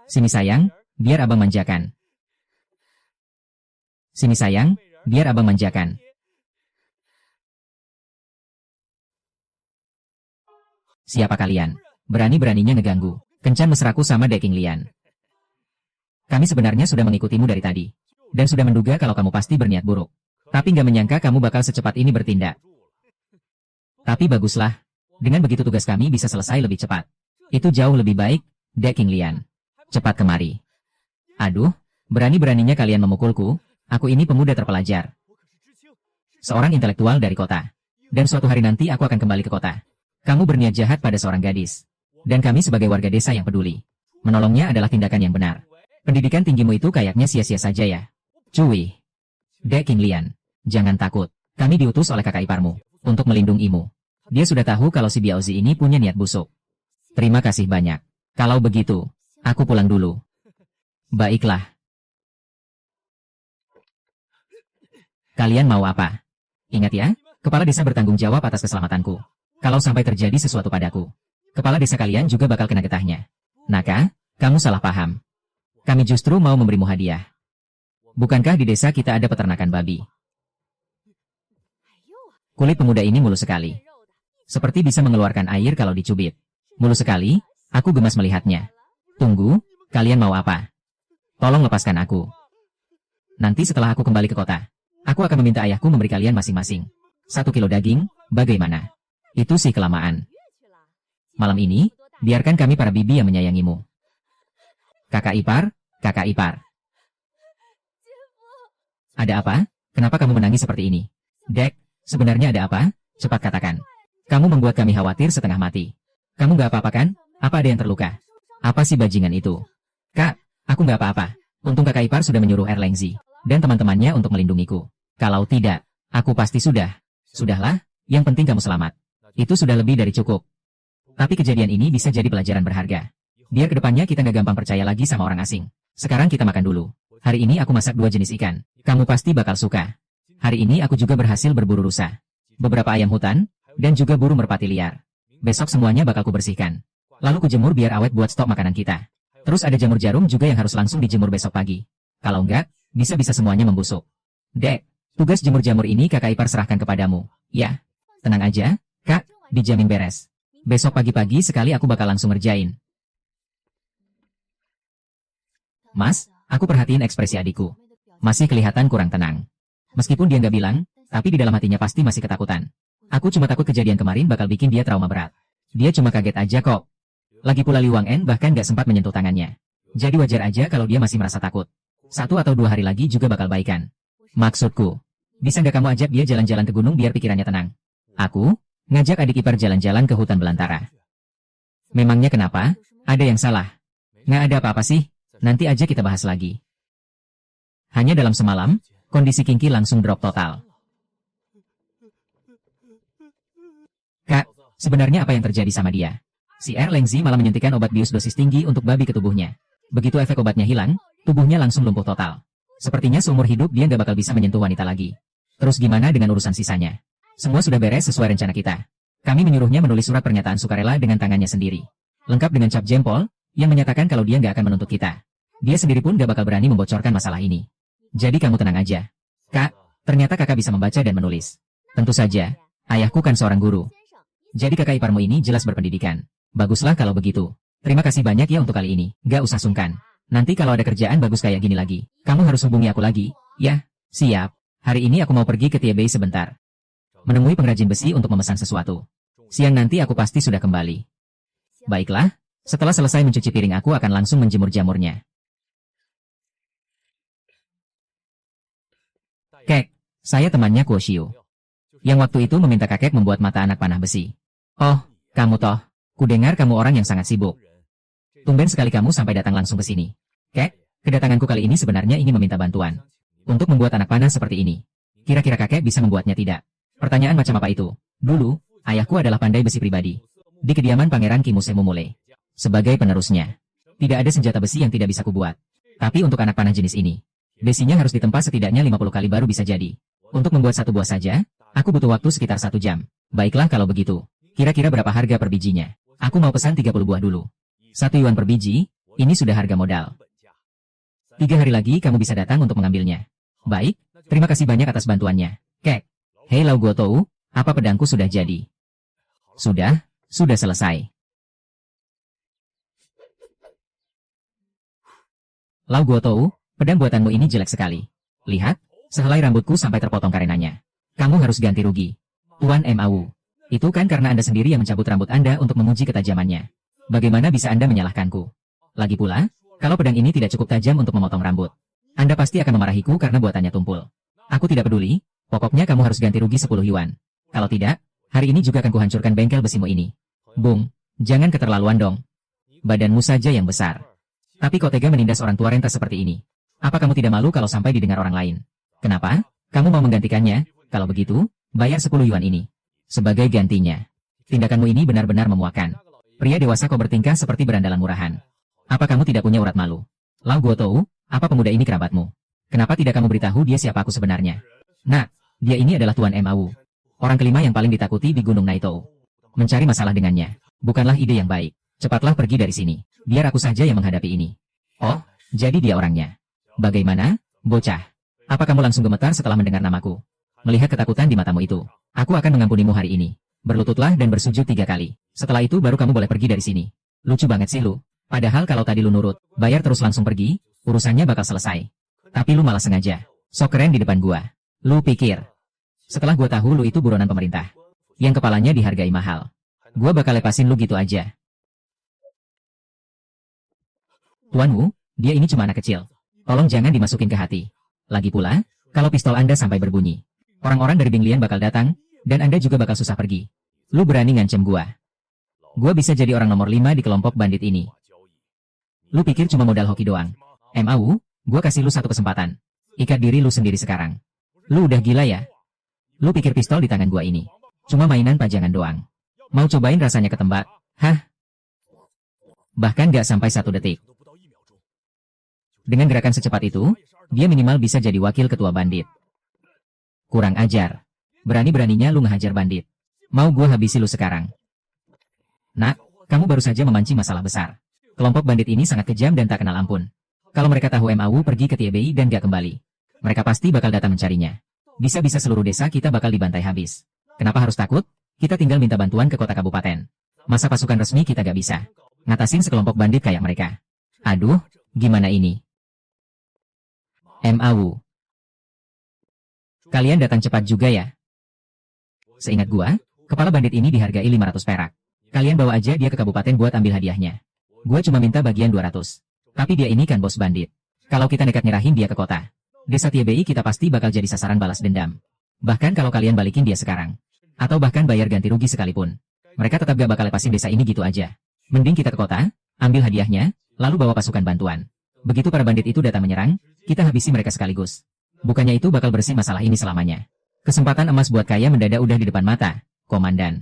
Sini sayang, biar abang manjakan. Sini sayang, biar abang manjakan. Siapa kalian? Berani-beraninya ngeganggu. Kencan mesraku sama Deking Lian. Kami sebenarnya sudah mengikutimu dari tadi. Dan sudah menduga kalau kamu pasti berniat buruk. Tapi nggak menyangka kamu bakal secepat ini bertindak. Tapi baguslah. Dengan begitu tugas kami bisa selesai lebih cepat. Itu jauh lebih baik, Deking Lian. Cepat kemari. Aduh, berani-beraninya kalian memukulku, aku ini pemuda terpelajar. Seorang intelektual dari kota. Dan suatu hari nanti aku akan kembali ke kota. Kamu berniat jahat pada seorang gadis. Dan kami sebagai warga desa yang peduli. Menolongnya adalah tindakan yang benar. Pendidikan tinggimu itu kayaknya sia-sia saja ya. Cuy. Dek King Lian, jangan takut. Kami diutus oleh kakak iparmu untuk melindungimu. Dia sudah tahu kalau si Biaozi ini punya niat busuk. Terima kasih banyak. Kalau begitu, aku pulang dulu. Baiklah. Kalian mau apa? Ingat ya, kepala desa bertanggung jawab atas keselamatanku. Kalau sampai terjadi sesuatu padaku, kepala desa kalian juga bakal kena getahnya. Naka, kamu salah paham. Kami justru mau memberimu hadiah. Bukankah di desa kita ada peternakan babi? Kulit pemuda ini mulus sekali. Seperti bisa mengeluarkan air kalau dicubit. Mulus sekali, aku gemas melihatnya. Tunggu, kalian mau apa? Tolong lepaskan aku. Nanti setelah aku kembali ke kota, aku akan meminta ayahku memberi kalian masing-masing 1 kilo daging, bagaimana? Itu sih kelamaan. Malam ini, biarkan kami para bibi yang menyayangimu. Kakak ipar, kakak ipar. Ada apa? Kenapa kamu menangis seperti ini? Dek, sebenarnya ada apa? Cepat katakan. Kamu membuat kami khawatir setengah mati. Kamu gak apa-apa kan? Apa ada yang terluka? Apa sih bajingan itu? Kak, aku gak apa-apa. Untung kakak ipar sudah menyuruh Erlengzi dan teman-temannya untuk melindungiku. Kalau tidak, aku pasti sudah. Sudahlah, yang penting kamu selamat. Itu sudah lebih dari cukup. Tapi kejadian ini bisa jadi pelajaran berharga. Biar kedepannya kita gak gampang percaya lagi sama orang asing. Sekarang kita makan dulu. Hari ini aku masak 2 jenis ikan. Kamu pasti bakal suka. Hari ini aku juga berhasil berburu rusa, beberapa ayam hutan, dan juga burung merpati liar. Besok semuanya bakal kubersihkan. Lalu kujemur biar awet buat stok makanan kita. Terus ada jamur jarum juga yang harus langsung dijemur besok pagi. Kalau enggak, bisa-bisa semuanya membusuk. Dek, tugas jemur jamur ini kakak ipar serahkan kepadamu. Ya, tenang aja, kak, dijamin beres. Besok pagi-pagi sekali aku bakal langsung ngerjain. Mas, aku perhatiin ekspresi adikku. Masih kelihatan kurang tenang. Meskipun dia nggak bilang, tapi di dalam hatinya pasti masih ketakutan. Aku cuma takut kejadian kemarin bakal bikin dia trauma berat. Dia cuma kaget aja kok. Lagi pula Liu Wang En bahkan nggak sempat menyentuh tangannya. Jadi wajar aja kalau dia masih merasa takut. 1 atau 2 hari lagi juga bakal baikan. Maksudku, bisa nggak kamu ajak dia jalan-jalan ke gunung biar pikirannya tenang? Aku ngajak adik ipar jalan-jalan ke hutan belantara. Memangnya kenapa? Ada yang salah? Nggak ada apa-apa sih. Nanti aja kita bahas lagi. Hanya dalam semalam, kondisi Kingki langsung drop total. Kak, sebenarnya apa yang terjadi sama dia? Si Erlengzi malah menyuntikkan obat bius dosis tinggi untuk babi ke tubuhnya. Begitu efek obatnya hilang, tubuhnya langsung lumpuh total. Sepertinya seumur hidup dia nggak bakal bisa menyentuh wanita lagi. Terus gimana dengan urusan sisanya? Semua sudah beres sesuai rencana kita. Kami menyuruhnya menulis surat pernyataan sukarela dengan tangannya sendiri. Lengkap dengan cap jempol, yang menyatakan kalau dia nggak akan menuntut kita. Dia sendiri pun nggak bakal berani membocorkan masalah ini. Jadi kamu tenang aja. Kak, ternyata kakak bisa membaca dan menulis. Tentu saja, ayahku kan seorang guru. Jadi kakak iparmu ini jelas berpendidikan. Baguslah kalau begitu. Terima kasih banyak ya untuk kali ini. Gak usah sungkan. Nanti kalau ada kerjaan bagus kayak gini lagi, kamu harus hubungi aku lagi. Ya, siap. Hari ini aku mau pergi ke Tiebei sebentar. Menemui pengrajin besi untuk memesan sesuatu. Siang nanti aku pasti sudah kembali. Baiklah, setelah selesai mencuci piring aku akan langsung menjemur jamurnya. Kek, saya temannya Kuo Xiu. Yang waktu itu meminta kakek membuat mata anak panah besi. Oh, kamu toh. Kudengar kamu orang yang sangat sibuk. Tumben sekali kamu sampai datang langsung ke sini. Kek, kedatanganku kali ini sebenarnya ingin meminta bantuan. Untuk membuat anak panah seperti ini. Kira-kira kakek bisa membuatnya tidak? Pertanyaan macam apa itu? Dulu, ayahku adalah pandai besi pribadi. Di kediaman Pangeran Kimuse Mumule. Sebagai penerusnya. Tidak ada senjata besi yang tidak bisa kubuat. Tapi untuk anak panah jenis ini, besinya harus ditempa setidaknya 50 kali baru bisa jadi. Untuk membuat 1 buah saja, aku butuh waktu sekitar 1 jam. Baiklah kalau begitu. Kira-kira berapa harga per bijinya? Aku mau pesan 30 buah dulu. 1 yuan per biji, ini sudah harga modal. 3 hari lagi kamu bisa datang untuk mengambilnya. Baik, terima kasih banyak atas bantuannya. Kek. Hei Lau Guotou, apa pedangku sudah jadi? Sudah selesai. Lau Guotou, pedang buatanmu ini jelek sekali. Lihat, sehelai rambutku sampai terpotong karenanya. Kamu harus ganti rugi. Tuan Mau. Itu kan karena Anda sendiri yang mencabut rambut Anda untuk menguji ketajamannya. Bagaimana bisa Anda menyalahkanku? Lagi pula, Kalau pedang ini tidak cukup tajam untuk memotong rambut, Anda pasti akan memarahiku karena buatannya tumpul. Aku tidak peduli, pokoknya kamu harus ganti rugi 10 yuan. Kalau tidak, hari ini juga akan kuhancurkan bengkel besimu ini. Bung, jangan keterlaluan dong. Badanmu saja yang besar. Tapi kau tega menindas orang tua renta seperti ini. Apa kamu tidak malu kalau sampai didengar orang lain? Kenapa? Kamu mau menggantikannya? Kalau begitu, bayar 10 yuan ini. Sebagai gantinya. Tindakanmu ini benar-benar memuakkan. Pria dewasa kau bertingkah seperti berandalan murahan. Apa kamu tidak punya urat malu? Lau Guotou, apa pemuda ini kerabatmu? Kenapa tidak kamu beritahu dia siapa aku sebenarnya? Nah, dia ini adalah Tuan Mau. Orang kelima yang paling ditakuti di Gunung Naito. Mencari masalah dengannya, bukanlah ide yang baik. Cepatlah pergi dari sini. Biar aku saja yang menghadapi ini. Oh, jadi dia orangnya. Bagaimana, bocah? Apa kamu langsung gemetar setelah mendengar namaku? Melihat ketakutan di matamu itu, aku akan mengampunimu hari ini. Berlututlah dan bersujud 3 kali. Setelah itu baru kamu boleh pergi dari sini. Lucu banget sih lu. Padahal kalau tadi lu nurut, bayar terus langsung pergi, urusannya bakal selesai. Tapi lu malah sengaja. Sok keren di depan gua. Lu pikir. Setelah gua tahu lu itu buronan pemerintah. Yang kepalanya dihargai mahal. Gua bakal lepasin lu gitu aja. Tuanmu, dia ini cuma anak kecil. Tolong jangan dimasukin ke hati. Lagi pula, kalau pistol Anda sampai berbunyi, orang-orang dari Binglian bakal datang, dan Anda juga bakal susah pergi. Lu berani ngancem gua. Gua bisa jadi orang nomor 5 di kelompok bandit ini. Lu pikir cuma modal hoki doang? Mau, gua kasih lu satu kesempatan. Ikat diri lu sendiri sekarang. Lu udah gila ya? Lu pikir pistol di tangan gua ini cuma mainan pajangan doang? Mau cobain rasanya ketembak? Hah? Bahkan gak sampai 1 detik. Dengan gerakan secepat itu, dia minimal bisa jadi wakil ketua bandit. Kurang ajar. Berani-beraninya lu ngehajar bandit. Mau gua habisi lu sekarang? Nak, kamu baru saja memancing masalah besar. Kelompok bandit ini sangat kejam dan tak kenal ampun. Kalau mereka tahu Mau pergi ke TBI dan gak kembali, mereka pasti bakal datang mencarinya. Bisa-bisa seluruh desa kita bakal dibantai habis. Kenapa harus takut? Kita tinggal minta bantuan ke kota kabupaten. Masa pasukan resmi kita gak bisa ngatasin sekelompok bandit kayak mereka? Aduh, gimana ini? Mau. Kalian datang cepat juga ya? Seingat gua, kepala bandit ini dihargai 500 perak. Kalian bawa aja dia ke kabupaten buat ambil hadiahnya. Gua cuma minta bagian 200. Tapi dia ini kan bos bandit. Kalau kita nekat nyerahin dia ke kota, desa TBI kita pasti bakal jadi sasaran balas dendam. Bahkan kalau kalian balikin dia sekarang, atau bahkan bayar ganti rugi sekalipun, mereka tetap gak bakal lepasin desa ini gitu aja. Mending kita ke kota, ambil hadiahnya, lalu bawa pasukan bantuan. Begitu para bandit itu datang menyerang, kita habisi mereka sekaligus. Bukannya itu bakal bersih masalah ini selamanya. Kesempatan emas buat kaya mendadak udah di depan mata, Komandan.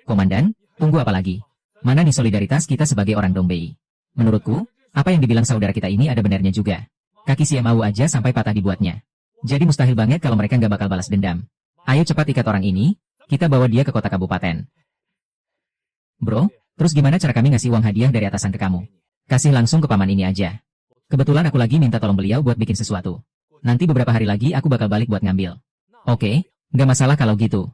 Komandan, tunggu apa lagi? Mana nih solidaritas kita sebagai orang Dongbei? Menurutku, apa yang dibilang saudara kita ini ada benarnya juga. Kaki si Mau aja sampai patah dibuatnya. Jadi mustahil banget kalau mereka nggak bakal balas dendam. Ayo cepat ikat orang ini, kita bawa dia ke kota kabupaten. Bro, terus gimana cara kami ngasih uang hadiah dari atasan ke kamu? Kasih langsung ke paman ini aja. Kebetulan aku lagi minta tolong beliau buat bikin sesuatu. Nanti beberapa hari lagi aku bakal balik buat ngambil. Oke, nggak masalah kalau gitu.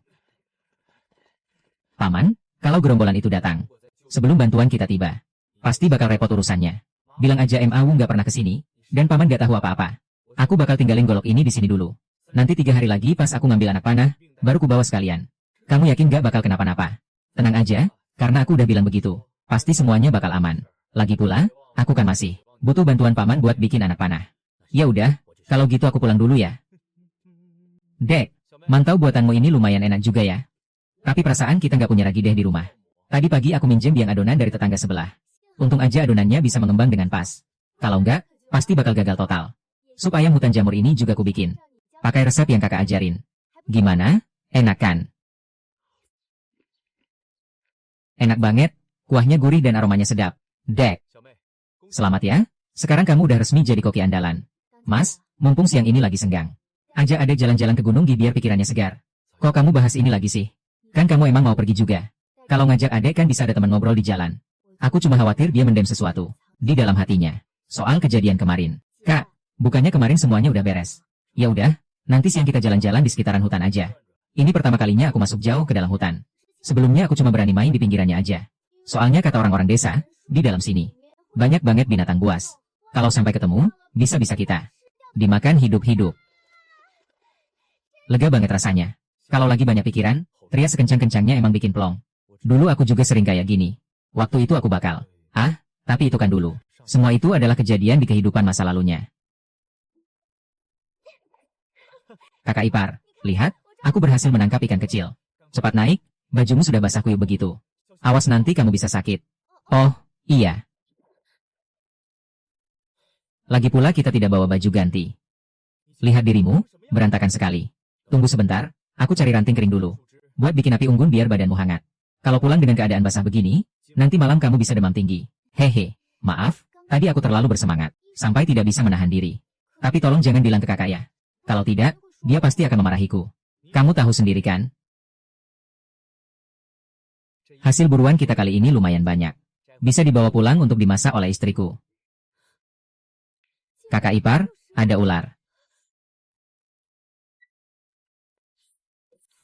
Paman, kalau gerombolan itu datang, sebelum bantuan kita tiba, pasti bakal repot urusannya. Bilang aja Mau nggak pernah kesini, dan paman nggak tahu apa-apa. Aku bakal tinggalin golok ini di sini dulu. Nanti 3 hari lagi pas aku ngambil anak panah, baru ku bawa sekalian. Kamu yakin nggak bakal kenapa-napa? Tenang aja, karena aku udah bilang begitu. Pasti semuanya bakal aman. Lagi pula, aku kan masih butuh bantuan paman buat bikin anak panah. Ya udah, kalau gitu aku pulang dulu ya. Dek, mantau buatanmu ini lumayan enak juga ya. Tapi perasaan kita nggak punya ragi deh di rumah. Tadi pagi aku minjem biang adonan dari tetangga sebelah. Untung aja adonannya bisa mengembang dengan pas. Kalau enggak, pasti bakal gagal total. Sup ayam hutan jamur ini juga ku bikin. Pakai resep yang kakak ajarin. Gimana? Enak kan? Enak banget, kuahnya gurih dan aromanya sedap. Dek. Selamat ya, sekarang kamu udah resmi jadi koki andalan. Mas, mumpung siang ini lagi senggang, ajak adek jalan-jalan ke Gunung Gi biar pikirannya segar. Kok kamu bahas ini lagi sih? Kan kamu emang mau pergi juga. Kalau ngajak adek kan bisa ada teman ngobrol di jalan. Aku cuma khawatir dia mendem sesuatu di dalam hatinya soal kejadian kemarin. Kak, bukannya kemarin semuanya udah beres? Ya udah, nanti siang kita jalan-jalan di sekitaran hutan aja. Ini pertama kalinya aku masuk jauh ke dalam hutan. Sebelumnya aku cuma berani main di pinggirannya aja. Soalnya kata orang-orang desa, di dalam sini banyak banget binatang buas. Kalau sampai ketemu, bisa-bisa kita dimakan hidup-hidup. Lega banget rasanya. Kalau lagi banyak pikiran, teriak sekencang-kencangnya emang bikin plong. Dulu aku juga sering kayak gini. Waktu itu aku bakal, tapi itu kan dulu. Semua itu adalah kejadian di kehidupan masa lalunya. Kakak ipar, lihat, aku berhasil menangkap ikan kecil. Cepat naik, bajumu sudah basah kuyup begitu. Awas nanti kamu bisa sakit. Oh, iya. Lagi pula kita tidak bawa baju ganti. Lihat dirimu, berantakan sekali. Tunggu sebentar, aku cari ranting kering dulu. Buat bikin api unggun biar badanmu hangat. Kalau pulang dengan keadaan basah begini, nanti malam kamu bisa demam tinggi. Hehe, maaf, tadi aku terlalu bersemangat, sampai tidak bisa menahan diri. Tapi tolong jangan bilang ke kakak ya. Kalau tidak, dia pasti akan memarahiku. Kamu tahu sendiri kan? Hasil buruan kita kali ini lumayan banyak. Bisa dibawa pulang untuk dimasak oleh istriku. Kakak ipar, ada ular.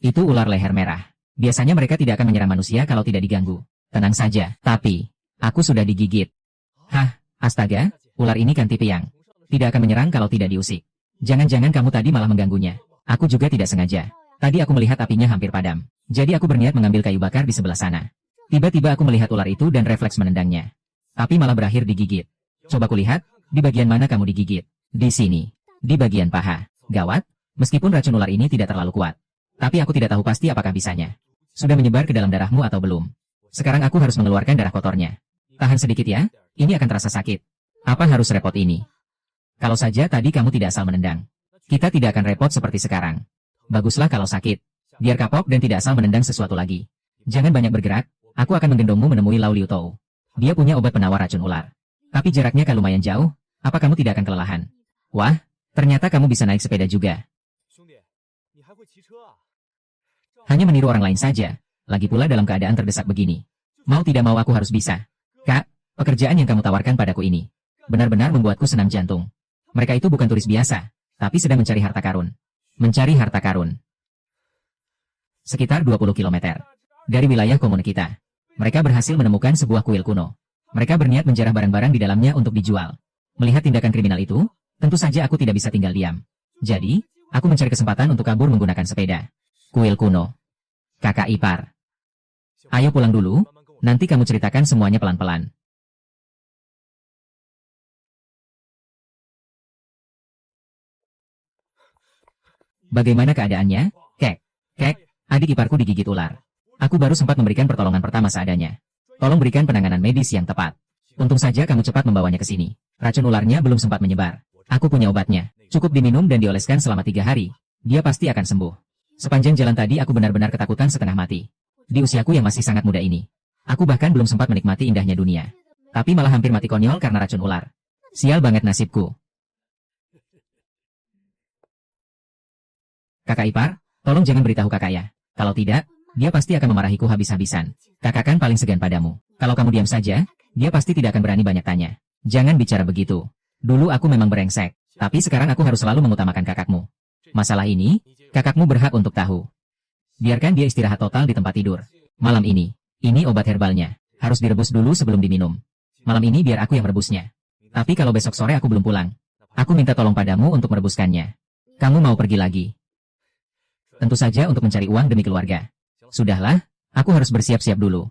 Itu ular leher merah. Biasanya mereka tidak akan menyerang manusia kalau tidak diganggu. Tenang saja, tapi aku sudah digigit. Hah, astaga, ular ini kan tipe yang tidak akan menyerang kalau tidak diusik. Jangan-jangan kamu tadi malah mengganggunya. Aku juga tidak sengaja. Tadi aku melihat apinya hampir padam. Jadi aku berniat mengambil kayu bakar di sebelah sana. Tiba-tiba aku melihat ular itu dan refleks menendangnya. Tapi malah berakhir digigit. Coba kulihat, di bagian mana kamu digigit? Di sini. Di bagian paha. Gawat, meskipun racun ular ini tidak terlalu kuat. Tapi aku tidak tahu pasti apakah bisanya. Sudah menyebar ke dalam darahmu atau belum? Sekarang aku harus mengeluarkan darah kotornya. Tahan sedikit ya, ini akan terasa sakit. Apa harus repot ini? Kalau saja tadi kamu tidak asal menendang. Kita tidak akan repot seperti sekarang. Baguslah kalau sakit. Biar kapok dan tidak asal menendang sesuatu lagi. Jangan banyak bergerak, aku akan menggendongmu menemui Lau Liu Tou. Dia punya obat penawar racun ular. Tapi jaraknya kan lumayan jauh, apa kamu tidak akan kelelahan? Wah, ternyata kamu bisa naik sepeda juga. Hanya meniru orang lain saja, lagi pula dalam keadaan terdesak begini. Mau tidak mau aku harus bisa. Kak, pekerjaan yang kamu tawarkan padaku ini benar-benar membuatku senam jantung. Mereka itu bukan turis biasa, tapi sedang mencari harta karun. Mencari harta karun. Sekitar 20 km dari wilayah komune kita. Mereka berhasil menemukan sebuah kuil kuno. Mereka berniat menjarah barang-barang di dalamnya untuk dijual. Melihat tindakan kriminal itu, tentu saja aku tidak bisa tinggal diam. Jadi, aku mencari kesempatan untuk kabur menggunakan sepeda. Kuil kuno. Kakak ipar. Ayo pulang dulu, nanti kamu ceritakan semuanya pelan-pelan. Bagaimana keadaannya? Kek, adik iparku digigit ular. Aku baru sempat memberikan pertolongan pertama seadanya. Tolong berikan penanganan medis yang tepat. Untung saja kamu cepat membawanya ke sini. Racun ularnya belum sempat menyebar. Aku punya obatnya. Cukup diminum dan dioleskan selama 3 hari. Dia pasti akan sembuh. Sepanjang jalan tadi aku benar-benar ketakutan setengah mati. Di usiaku yang masih sangat muda ini, aku bahkan belum sempat menikmati indahnya dunia. Tapi malah hampir mati konyol karena racun ular. Sial banget nasibku. Kakak ipar, tolong jangan beritahu kakak ya. Kalau tidak, dia pasti akan memarahiku habis-habisan. Kakak kan paling segan padamu. Kalau kamu diam saja, dia pasti tidak akan berani banyak tanya. Jangan bicara begitu. Dulu aku memang brengsek, tapi sekarang aku harus selalu mengutamakan kakakmu. Masalah ini, kakakmu berhak untuk tahu. Biarkan dia istirahat total di tempat tidur. Malam ini obat herbalnya. Harus direbus dulu sebelum diminum. Malam ini biar aku yang merebusnya. Tapi kalau besok sore aku belum pulang, aku minta tolong padamu untuk merebuskannya. Kamu mau pergi lagi? Tentu saja untuk mencari uang demi keluarga. Sudahlah, aku harus bersiap-siap dulu.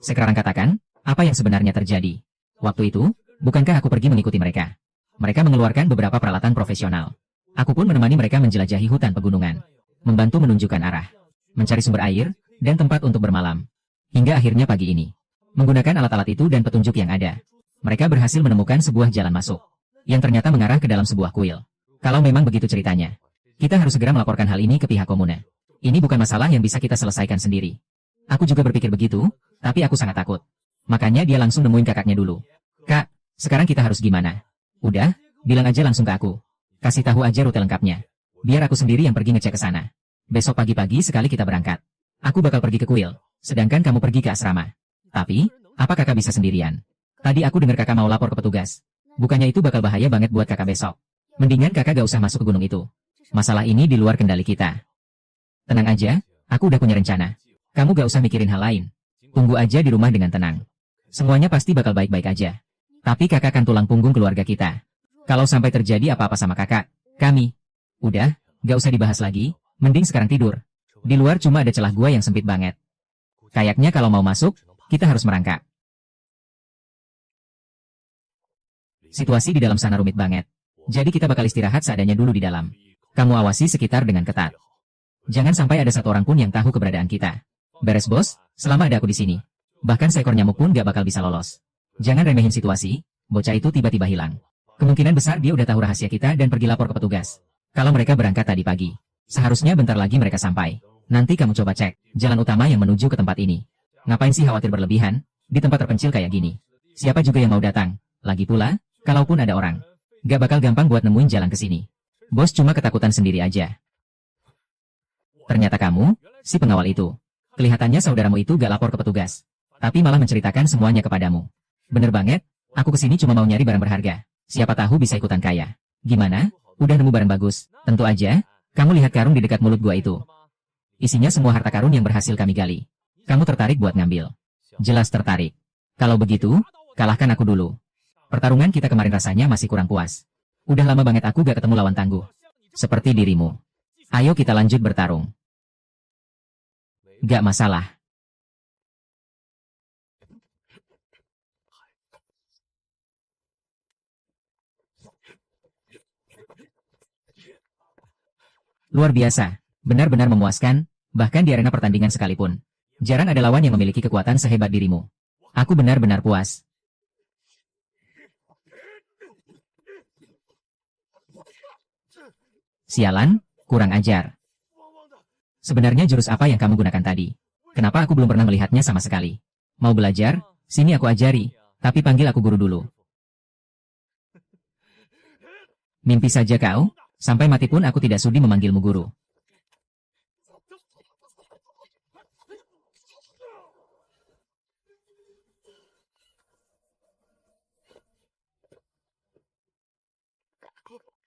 Sekarang katakan, apa yang sebenarnya terjadi? Waktu itu, bukankah aku pergi mengikuti mereka? Mereka mengeluarkan beberapa peralatan profesional. Aku pun menemani mereka menjelajahi hutan pegunungan, membantu menunjukkan arah, mencari sumber air, dan tempat untuk bermalam. Hingga akhirnya pagi ini, menggunakan alat-alat itu dan petunjuk yang ada, mereka berhasil menemukan sebuah jalan masuk, yang ternyata mengarah ke dalam sebuah kuil. Kalau memang begitu ceritanya, kita harus segera melaporkan hal ini ke pihak komune. Ini bukan masalah yang bisa kita selesaikan sendiri. Aku juga berpikir begitu, tapi aku sangat takut. Makanya dia langsung nemuin kakaknya dulu. Kak, sekarang kita harus gimana? Udah, bilang aja langsung ke aku. Kasih tahu aja rute lengkapnya. Biar aku sendiri yang pergi ngecek ke sana. Besok pagi-pagi sekali kita berangkat. Aku bakal pergi ke kuil, sedangkan kamu pergi ke asrama. Tapi, apa kakak bisa sendirian? Tadi aku dengar kakak mau lapor ke petugas. Bukannya itu bakal bahaya banget buat kakak besok. Mendingan kakak gak usah masuk ke gunung itu. Masalah ini di luar kendali kita. Tenang aja, aku udah punya rencana. Kamu gak usah mikirin hal lain. Tunggu aja di rumah dengan tenang. Semuanya pasti bakal baik-baik aja. Tapi kakak kan tulang punggung keluarga kita. Kalau sampai terjadi apa-apa sama kakak, kami. Udah, gak usah dibahas lagi, mending sekarang tidur. Di luar cuma ada celah gua yang sempit banget. Kayaknya kalau mau masuk, kita harus merangkak. Situasi di dalam sana rumit banget. Jadi kita bakal istirahat seadanya dulu di dalam. Kamu awasi sekitar dengan ketat. Jangan sampai ada satu orang pun yang tahu keberadaan kita. Beres bos, selama ada aku di sini. Bahkan seekor nyamuk pun gak bakal bisa lolos. Jangan remehin situasi, bocah itu tiba-tiba hilang. Kemungkinan besar dia udah tahu rahasia kita dan pergi lapor ke petugas. Kalau mereka berangkat tadi pagi, seharusnya bentar lagi mereka sampai. Nanti kamu coba cek, jalan utama yang menuju ke tempat ini. Ngapain sih khawatir berlebihan, di tempat terpencil kayak gini? Siapa juga yang mau datang? Lagi pula, kalaupun ada orang, gak bakal gampang buat nemuin jalan ke sini. Bos cuma ketakutan sendiri aja. Ternyata kamu, si pengawal itu. Kelihatannya saudaramu itu gak lapor ke petugas, tapi malah menceritakan semuanya kepadamu. Bener banget, aku kesini cuma mau nyari barang berharga. Siapa tahu bisa ikutan kaya. Gimana? Udah nemu barang bagus? Tentu aja, kamu lihat karung di dekat mulut gua itu. Isinya semua harta karun yang berhasil kami gali. Kamu tertarik buat ngambil? Jelas tertarik. Kalau begitu, kalahkan aku dulu. Pertarungan kita kemarin rasanya masih kurang puas. Udah lama banget aku gak ketemu lawan tangguh seperti dirimu. Ayo kita lanjut bertarung. Gak masalah. Luar biasa, benar-benar memuaskan, bahkan di arena pertandingan sekalipun. Jarang ada lawan yang memiliki kekuatan sehebat dirimu. Aku benar-benar puas. Sialan, kurang ajar. Sebenarnya jurus apa yang kamu gunakan tadi? Kenapa aku belum pernah melihatnya sama sekali? Mau belajar? Sini aku ajari, tapi panggil aku guru dulu. Mimpi saja kau, sampai mati pun aku tidak sudi memanggilmu guru.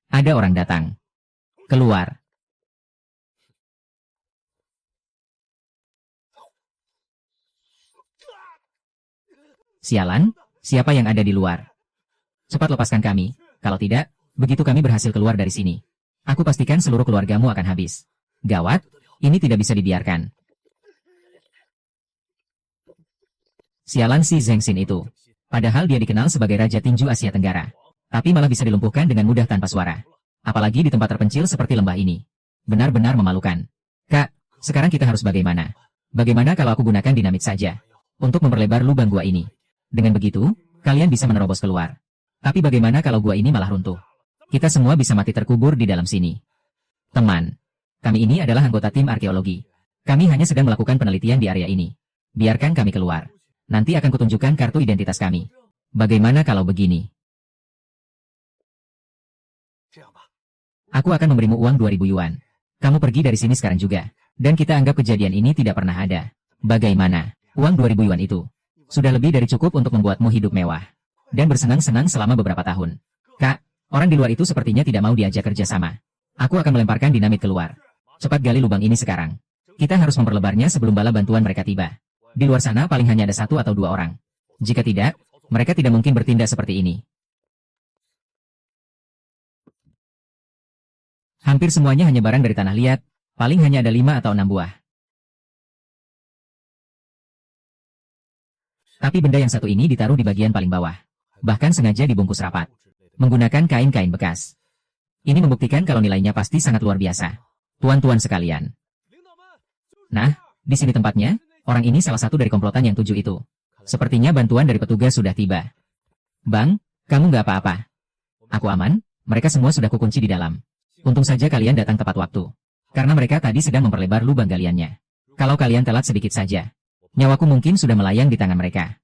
Ada orang datang. Keluar. Sialan, siapa yang ada di luar? Cepat lepaskan kami, kalau tidak, begitu kami berhasil keluar dari sini. Aku pastikan seluruh keluargamu akan habis. Gawat, ini tidak bisa dibiarkan. Sialan si Zheng Xin itu. Padahal dia dikenal sebagai Raja Tinju Asia Tenggara. Tapi malah bisa dilumpuhkan dengan mudah tanpa suara. Apalagi di tempat terpencil seperti lembah ini. Benar-benar memalukan. Kak, sekarang kita harus bagaimana? Bagaimana kalau aku gunakan dinamit saja? Untuk memperlebar lubang gua ini. Dengan begitu, kalian bisa menerobos keluar. Tapi bagaimana kalau gua ini malah runtuh? Kita semua bisa mati terkubur di dalam sini. Teman, kami ini adalah anggota tim arkeologi. Kami hanya sedang melakukan penelitian di area ini. Biarkan kami keluar. Nanti akan kutunjukkan kartu identitas kami. Bagaimana kalau begini? Aku akan memberimu uang 2000 yuan. Kamu pergi dari sini sekarang juga. Dan kita anggap kejadian ini tidak pernah ada. Bagaimana? Uang 2000 yuan itu sudah lebih dari cukup untuk membuatmu hidup mewah. Dan bersenang-senang selama beberapa tahun. Kak, orang di luar itu sepertinya tidak mau diajak kerja sama. Aku akan melemparkan dinamit keluar. Cepat gali lubang ini sekarang. Kita harus memperlebarnya sebelum bala bantuan mereka tiba. Di luar sana paling hanya ada 1 atau 2 orang. Jika tidak, mereka tidak mungkin bertindak seperti ini. Hampir semuanya hanya barang dari tanah liat, paling hanya ada 5 atau 6 buah. Tapi benda yang satu ini ditaruh di bagian paling bawah. Bahkan sengaja dibungkus rapat. Menggunakan kain-kain bekas. Ini membuktikan kalau nilainya pasti sangat luar biasa. Tuan-tuan sekalian. Nah, di sini tempatnya, orang ini salah satu dari komplotan yang 7 itu. Sepertinya bantuan dari petugas sudah tiba. Bang, kamu nggak apa-apa. Aku aman, mereka semua sudah kukunci di dalam. Untung saja kalian datang tepat waktu. Karena mereka tadi sedang memperlebar lubang galiannya. Kalau kalian telat sedikit saja, nyawaku mungkin sudah melayang di tangan mereka.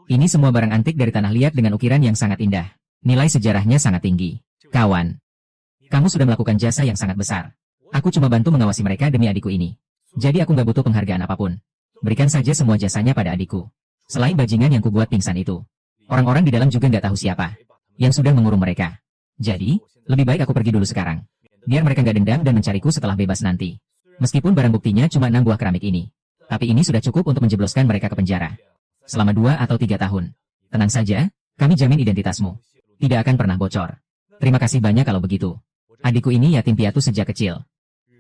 Ini semua barang antik dari tanah liat dengan ukiran yang sangat indah. Nilai sejarahnya sangat tinggi. Kawan, kamu sudah melakukan jasa yang sangat besar. Aku cuma bantu mengawasi mereka demi adikku ini. Jadi aku nggak butuh penghargaan apapun. Berikan saja semua jasanya pada adikku. Selain bajingan yang kubuat pingsan itu. Orang-orang di dalam juga nggak tahu siapa yang sudah mengurung mereka. Jadi, lebih baik aku pergi dulu sekarang. Biar mereka nggak dendam dan mencariku setelah bebas nanti. Meskipun barang buktinya cuma 6 buah keramik ini. Tapi ini sudah cukup untuk menjebloskan mereka ke penjara. Selama 2 atau 3 tahun. Tenang saja, kami jamin identitasmu. Tidak akan pernah bocor. Terima kasih banyak kalau begitu. Adikku ini yatim piatu sejak kecil.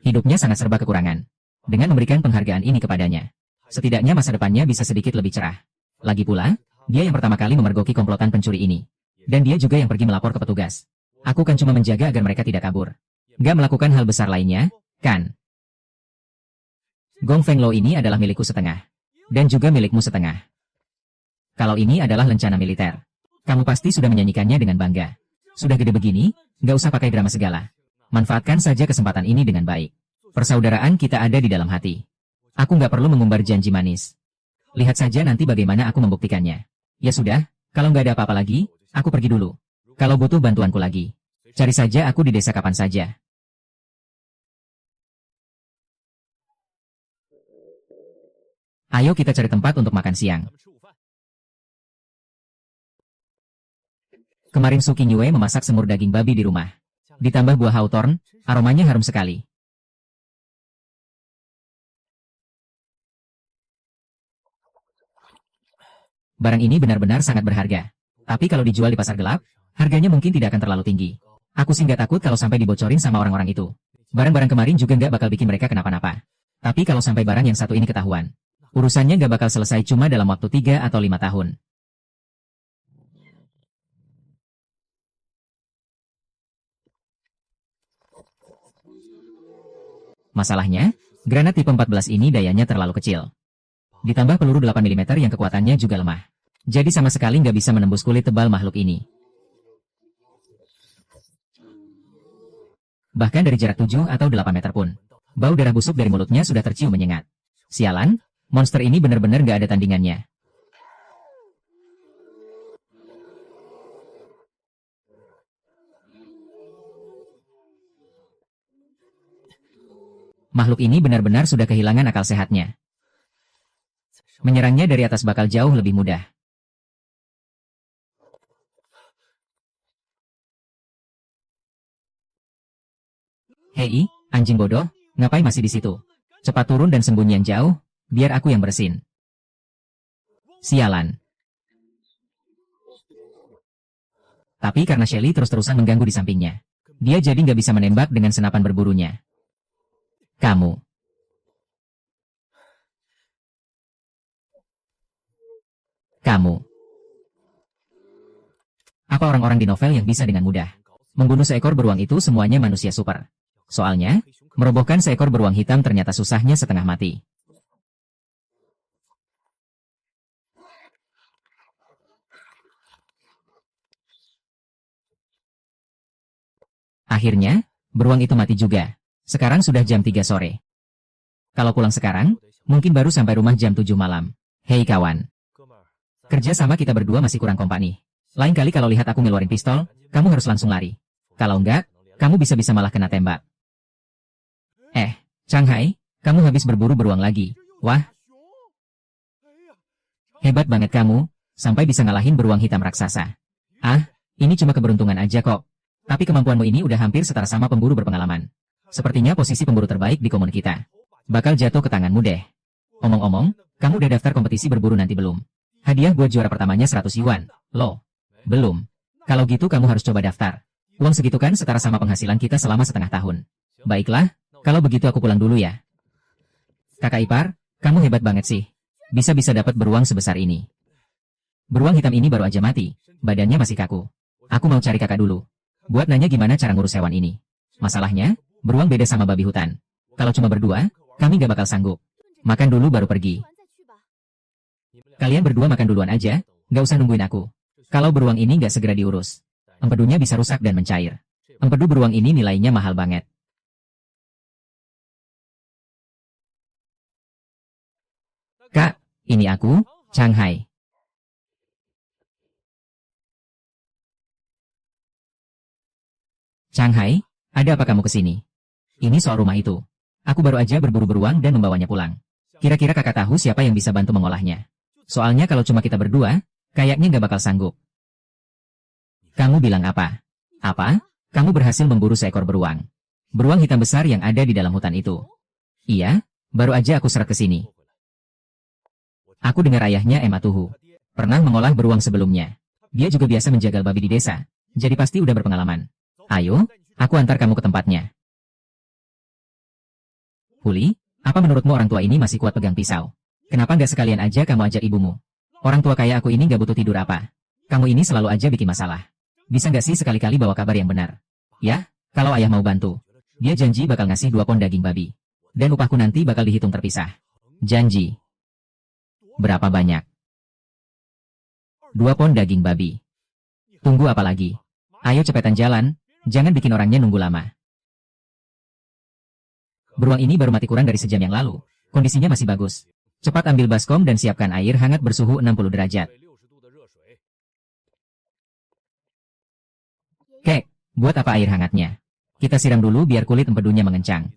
Hidupnya sangat serba kekurangan. Dengan memberikan penghargaan ini kepadanya, setidaknya masa depannya bisa sedikit lebih cerah. Lagi pula, dia yang pertama kali memergoki komplotan pencuri ini. Dan dia juga yang pergi melapor ke petugas. Aku kan cuma menjaga agar mereka tidak kabur. Gak melakukan hal besar lainnya, kan? Gong Feng Lo ini adalah milikku setengah. Dan juga milikmu setengah. Kalau ini adalah lencana militer. Kamu pasti sudah menyanyikannya dengan bangga. Sudah gede begini, gak usah pakai drama segala. Manfaatkan saja kesempatan ini dengan baik. Persaudaraan kita ada di dalam hati. Aku gak perlu mengumbar janji manis. Lihat saja nanti bagaimana aku membuktikannya. Ya sudah, kalau gak ada apa-apa lagi, aku pergi dulu. Kalau butuh bantuanku lagi, cari saja aku di desa kapan saja. Ayo kita cari tempat untuk makan siang. Kemarin Suki Nyue memasak semur daging babi di rumah. Ditambah buah hawthorn, aromanya harum sekali. Barang ini benar-benar sangat berharga. Tapi kalau dijual di pasar gelap, harganya mungkin tidak akan terlalu tinggi. Aku sih nggak takut kalau sampai dibocorin sama orang-orang itu. Barang-barang kemarin juga nggak bakal bikin mereka kenapa-napa. Tapi kalau sampai barang yang satu ini ketahuan, urusannya nggak bakal selesai cuma dalam waktu 3 atau 5 tahun. Masalahnya, granat tipe 14 ini dayanya terlalu kecil. Ditambah peluru 8 mm yang kekuatannya juga lemah. Jadi sama sekali nggak bisa menembus kulit tebal makhluk ini. Bahkan dari jarak 7 atau 8 meter pun, bau darah busuk dari mulutnya sudah tercium menyengat. Sialan, monster ini benar-benar nggak ada tandingannya. Makhluk ini benar-benar sudah kehilangan akal sehatnya. Menyerangnya dari atas bakal jauh lebih mudah. Hei, anjing bodoh, ngapain masih di situ? Cepat turun dan sembunyian jauh, biar aku yang bersin. Sialan. Tapi karena Shelly terus-terusan mengganggu di sampingnya, dia jadi nggak bisa menembak dengan senapan berburunya. Kamu. Apa orang-orang di novel yang bisa dengan mudah membunuh seekor beruang itu semuanya manusia super? Soalnya, merobohkan seekor beruang hitam ternyata susahnya setengah mati. Akhirnya, beruang itu mati juga. Sekarang sudah jam 3 sore. Kalau pulang sekarang, mungkin baru sampai rumah jam 7 malam. Hei kawan. Kerja sama kita berdua masih kurang kompak nih. Lain kali kalau lihat aku ngeluarin pistol, kamu harus langsung lari. Kalau enggak, kamu bisa-bisa malah kena tembak. Shanghai, kamu habis berburu beruang lagi. Wah. Hebat banget kamu, sampai bisa ngalahin beruang hitam raksasa. Ini cuma keberuntungan aja kok. Tapi kemampuanmu ini udah hampir setara sama pemburu berpengalaman. Sepertinya posisi pemburu terbaik di komun kita. Bakal jatuh ke tanganmu deh. Omong-omong, kamu udah daftar kompetisi berburu nanti belum? Hadiah buat juara pertamanya 100 yuan. Loh, belum. Kalau gitu kamu harus coba daftar. Uang segitu kan setara sama penghasilan kita selama setengah tahun. Baiklah, kalau begitu aku pulang dulu ya. Kakak ipar, kamu hebat banget sih. Bisa-bisa dapat beruang sebesar ini. Beruang hitam ini baru aja mati, badannya masih kaku. Aku mau cari kakak dulu. Buat nanya gimana cara ngurus hewan ini. Masalahnya, beruang beda sama babi hutan. Kalau cuma berdua, kami gak bakal sanggup. Makan dulu baru pergi. Kalian berdua makan duluan aja, gak usah nungguin aku. Kalau beruang ini gak segera diurus, empedunya bisa rusak dan mencair. Empedu beruang ini nilainya mahal banget. Kak, ini aku, Shanghai. Shanghai, ada apa kamu kesini? Ini soal rumah itu. Aku baru aja berburu beruang dan membawanya pulang. Kira-kira kakak tahu siapa yang bisa bantu mengolahnya? Soalnya kalau cuma kita berdua, kayaknya nggak bakal sanggup. Kamu bilang apa? Apa? Kamu berhasil memburu seekor beruang. Beruang hitam besar yang ada di dalam hutan itu. Iya, baru aja aku seret ke sini. Aku dengar ayahnya Emma Tuhu pernah mengolah beruang sebelumnya. Dia juga biasa menjagal babi di desa, jadi pasti udah berpengalaman. Ayo, aku antar kamu ke tempatnya. Huli, apa menurutmu orang tua ini masih kuat pegang pisau? Kenapa nggak sekalian aja kamu ajak ibumu? Orang tua kayak aku ini nggak butuh tidur apa? Kamu ini selalu aja bikin masalah. Bisa nggak sih sekali-kali bawa kabar yang benar? Ya, kalau ayah mau bantu. Dia janji bakal ngasih 2 pon daging babi. Dan upahku nanti bakal dihitung terpisah. Janji. Berapa banyak? 2 pon daging babi. Tunggu apa lagi? Ayo cepetan jalan, jangan bikin orangnya nunggu lama. Beruang ini baru mati kurang dari sejam yang lalu. Kondisinya masih bagus. Cepat ambil baskom dan siapkan air hangat bersuhu 60 derajat. Kek, buat apa air hangatnya? Kita siram dulu biar kulit empedunya mengencang.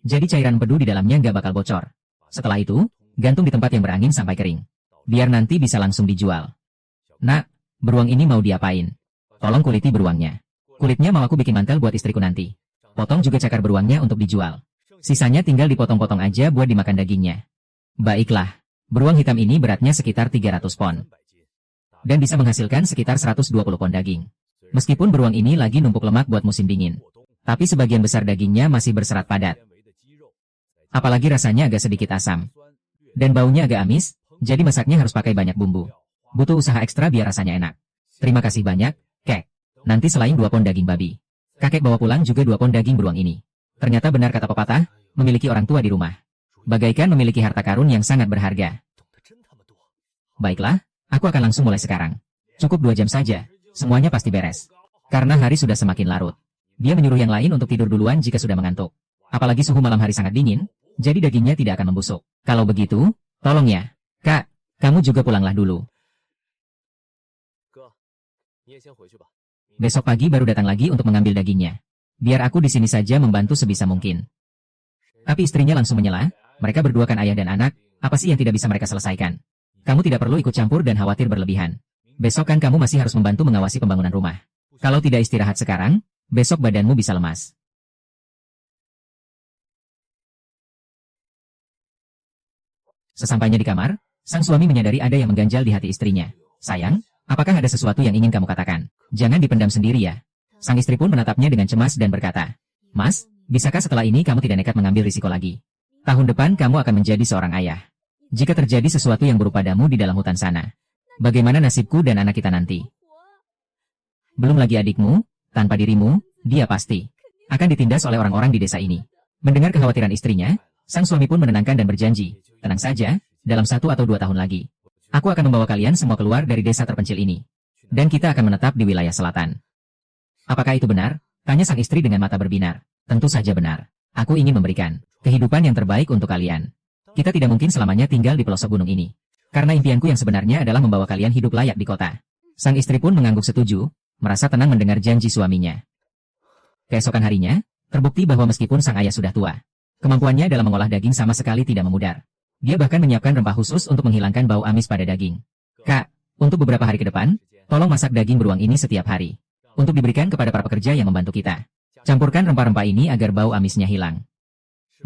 Jadi cairan empedu di dalamnya nggak bakal bocor. Setelah itu, gantung di tempat yang berangin sampai kering. Biar nanti bisa langsung dijual. Nak, beruang ini mau diapain? Tolong kuliti beruangnya. Kulitnya mau aku bikin mantel buat istriku nanti. Potong juga cakar beruangnya untuk dijual. Sisanya tinggal dipotong-potong aja buat dimakan dagingnya. Baiklah, beruang hitam ini beratnya sekitar 300 pon. Dan bisa menghasilkan sekitar 120 pon daging. Meskipun beruang ini lagi numpuk lemak buat musim dingin. Tapi sebagian besar dagingnya masih berserat padat. Apalagi rasanya agak sedikit asam. Dan baunya agak amis, jadi masaknya harus pakai banyak bumbu. Butuh usaha ekstra biar rasanya enak. Terima kasih banyak, Kek. Nanti selain 2 pon daging babi, kakek bawa pulang juga 2 pon daging beruang ini. Ternyata benar kata pepatah, memiliki orang tua di rumah bagaikan memiliki harta karun yang sangat berharga. Baiklah, aku akan langsung mulai sekarang. Cukup 2 jam saja, semuanya pasti beres. Karena hari sudah semakin larut. Dia menyuruh yang lain untuk tidur duluan jika sudah mengantuk. Apalagi suhu malam hari sangat dingin, jadi dagingnya tidak akan membusuk. Kalau begitu, tolong ya, Kak, kamu juga pulanglah dulu. Besok pagi baru datang lagi untuk mengambil dagingnya. Biar aku di sini saja membantu sebisa mungkin. Tapi istrinya langsung menyela, mereka berdua kan ayah dan anak, apa sih yang tidak bisa mereka selesaikan? Kamu tidak perlu ikut campur dan khawatir berlebihan. Besok kan kamu masih harus membantu mengawasi pembangunan rumah. Kalau tidak istirahat sekarang, besok badanmu bisa lemas. Sesampainya di kamar, sang suami menyadari ada yang mengganjal di hati istrinya. Sayang, apakah ada sesuatu yang ingin kamu katakan? Jangan dipendam sendiri ya. Sang istri pun menatapnya dengan cemas dan berkata, Mas, bisakah setelah ini kamu tidak nekat mengambil risiko lagi? Tahun depan kamu akan menjadi seorang ayah. Jika terjadi sesuatu yang buruk padamu di dalam hutan sana, bagaimana nasibku dan anak kita nanti? Belum lagi adikmu, tanpa dirimu, dia pasti akan ditindas oleh orang-orang di desa ini. Mendengar kekhawatiran istrinya, sang suami pun menenangkan dan berjanji, tenang saja, dalam 1 atau 2 tahun lagi, aku akan membawa kalian semua keluar dari desa terpencil ini. Dan kita akan menetap di wilayah selatan. Apakah itu benar? Tanya sang istri dengan mata berbinar. Tentu saja benar. Aku ingin memberikan kehidupan yang terbaik untuk kalian. Kita tidak mungkin selamanya tinggal di pelosok gunung ini. Karena impianku yang sebenarnya adalah membawa kalian hidup layak di kota. Sang istri pun mengangguk setuju, merasa tenang mendengar janji suaminya. Keesokan harinya, terbukti bahwa meskipun sang ayah sudah tua, kemampuannya dalam mengolah daging sama sekali tidak memudar. Dia bahkan menyiapkan rempah khusus untuk menghilangkan bau amis pada daging. Kak, untuk beberapa hari ke depan, tolong masak daging beruang ini setiap hari. Untuk diberikan kepada para pekerja yang membantu kita. Campurkan rempah-rempah ini agar bau amisnya hilang.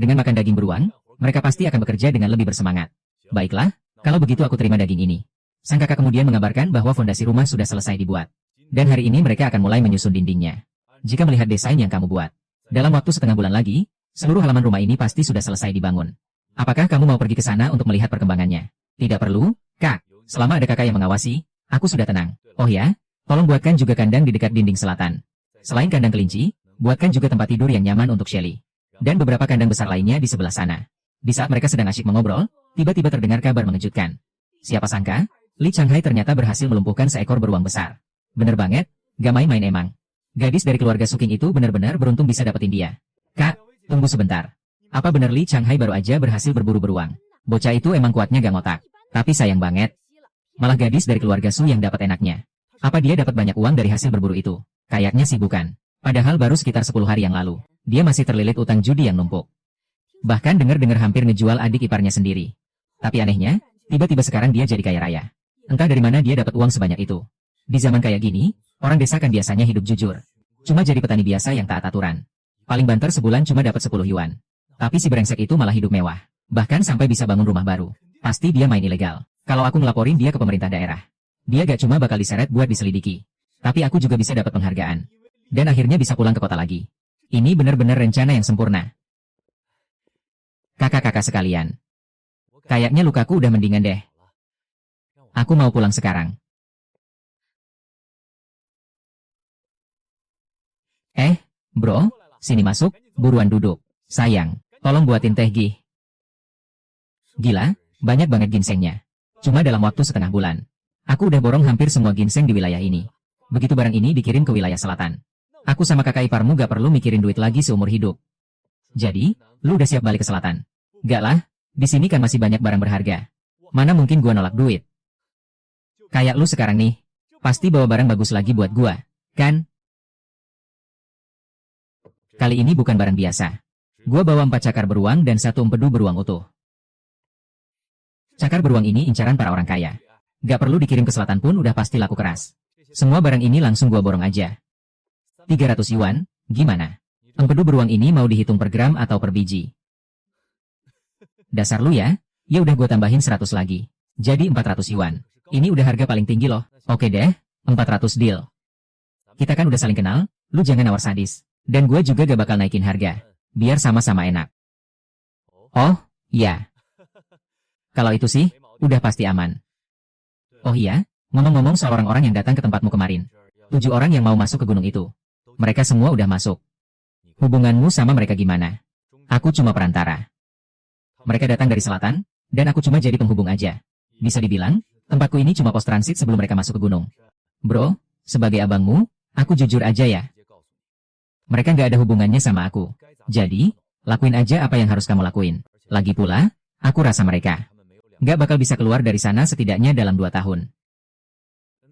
Dengan makan daging beruang, mereka pasti akan bekerja dengan lebih bersemangat. Baiklah, kalau begitu aku terima daging ini. Sang kakak kemudian mengabarkan bahwa fondasi rumah sudah selesai dibuat. Dan hari ini mereka akan mulai menyusun dindingnya. Jika melihat desain yang kamu buat, dalam waktu setengah bulan lagi, seluruh halaman rumah ini pasti sudah selesai dibangun. Apakah kamu mau pergi ke sana untuk melihat perkembangannya? Tidak perlu, Kak. Selama ada kakak yang mengawasi, aku sudah tenang. Oh ya, tolong buatkan juga kandang di dekat dinding selatan. Selain kandang kelinci, buatkan juga tempat tidur yang nyaman untuk Shelly. Dan beberapa kandang besar lainnya di sebelah sana. Di saat mereka sedang asyik mengobrol, tiba-tiba terdengar kabar mengejutkan. Siapa sangka, Li Changhai ternyata berhasil melumpuhkan seekor beruang besar. Bener banget, gak main-main emang. Gadis dari keluarga Suking itu benar-benar beruntung bisa dapetin dia. Kak, tunggu sebentar. Apa benar Li Changhai baru aja berhasil berburu beruang? Bocah itu emang kuatnya gak ngotak. Tapi sayang banget. Malah gadis dari keluarga Su yang dapat enaknya. Apa dia dapat banyak uang dari hasil berburu itu? Kayaknya sih bukan. Padahal baru sekitar 10 hari yang lalu, dia masih terlilit utang judi yang numpuk. Bahkan dengar-dengar hampir ngejual adik iparnya sendiri. Tapi anehnya, tiba-tiba sekarang dia jadi kaya raya. Entah dari mana dia dapat uang sebanyak itu. Di zaman kayak gini, orang desa kan biasanya hidup jujur. Cuma jadi petani biasa yang taat aturan. Paling banter sebulan cuma dapat 10 yuan. Tapi si brengsek itu malah hidup mewah. Bahkan sampai bisa bangun rumah baru. Pasti dia main ilegal. Kalau aku ngelaporin dia ke pemerintah daerah, dia gak cuma bakal diseret buat diselidiki, tapi aku juga bisa dapat penghargaan. Dan akhirnya bisa pulang ke kota lagi. Ini benar-benar rencana yang sempurna. Kakak-kakak sekalian. Kayaknya lukaku udah mendingan deh. Aku mau pulang sekarang. Bro, sini masuk, buruan duduk. Sayang, tolong buatin teh gih. Gila, banyak banget ginsengnya. Cuma dalam waktu setengah bulan. Aku udah borong hampir semua ginseng di wilayah ini. Begitu barang ini dikirim ke wilayah selatan. Aku sama kakak iparmu gak perlu mikirin duit lagi seumur hidup. Jadi, lu udah siap balik ke selatan? Gak lah, di sini kan masih banyak barang berharga. Mana mungkin gua nolak duit? Kayak lu sekarang nih, pasti bawa barang bagus lagi buat gua, kan? Kali ini bukan barang biasa. Gua bawa 4 cakar beruang dan 1 empedu beruang utuh. Cakar beruang ini incaran para orang kaya. Gak perlu dikirim ke selatan pun udah pasti laku keras. Semua barang ini langsung gua borong aja. 300 yuan, gimana? Empedu beruang ini mau dihitung per gram atau per biji? Dasar lu ya? Ya udah gua tambahin 100 lagi. Jadi 400 yuan. Ini udah harga paling tinggi loh. Oke deh, 400 deal. Kita kan udah saling kenal, lu jangan nawar sadis. Dan gue juga gak bakal naikin harga. Biar sama-sama enak. Oh, iya. Kalau itu sih, udah pasti aman. Oh iya, ngomong-ngomong soal orang-orang yang datang ke tempatmu kemarin. 7 orang yang mau masuk ke gunung itu. Mereka semua udah masuk. Hubunganmu sama mereka gimana? Aku cuma perantara. Mereka datang dari selatan, dan aku cuma jadi penghubung aja. Bisa dibilang, tempatku ini cuma pos transit sebelum mereka masuk ke gunung. Bro, sebagai abangmu, aku jujur aja ya. Mereka nggak ada hubungannya sama aku. Jadi, lakuin aja apa yang harus kamu lakuin. Lagi pula, aku rasa mereka nggak bakal bisa keluar dari sana setidaknya dalam 2 tahun.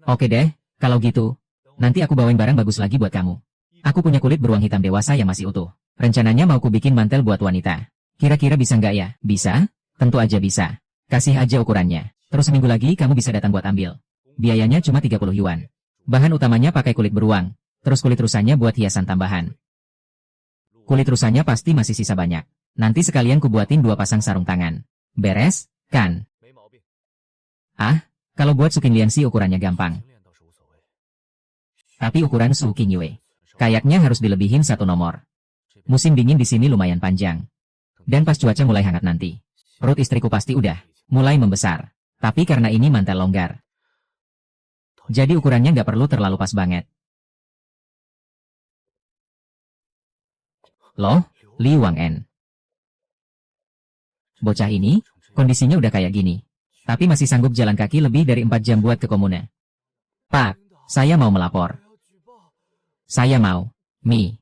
Oke deh, kalau gitu, nanti aku bawain barang bagus lagi buat kamu. Aku punya kulit beruang hitam dewasa yang masih utuh. Rencananya mau ku bikin mantel buat wanita. Kira-kira bisa nggak ya? Bisa? Tentu aja bisa. Kasih aja ukurannya. Terus seminggu lagi kamu bisa datang buat ambil. Biayanya cuma 30 yuan. Bahan utamanya pakai kulit beruang. Terus kulit rusanya buat hiasan tambahan. Kulit rusanya pasti masih sisa banyak. Nanti sekalian ku buatin 2 pasang sarung tangan. Beres, kan? Ah, kalau buat Su Qinglian sih ukurannya gampang. Tapi ukuran Su Qingyue kayaknya harus dilebihin 1 nomor. Musim dingin di sini lumayan panjang. Dan pas cuaca mulai hangat nanti, perut istriku pasti udah mulai membesar. Tapi karena ini mantel longgar, jadi ukurannya nggak perlu terlalu pas banget. Loh, Li Wang-en. Bocah ini, kondisinya udah kayak gini. Tapi masih sanggup jalan kaki lebih dari 4 jam buat ke komune. Pak, saya mau melapor. Saya mau. Mi.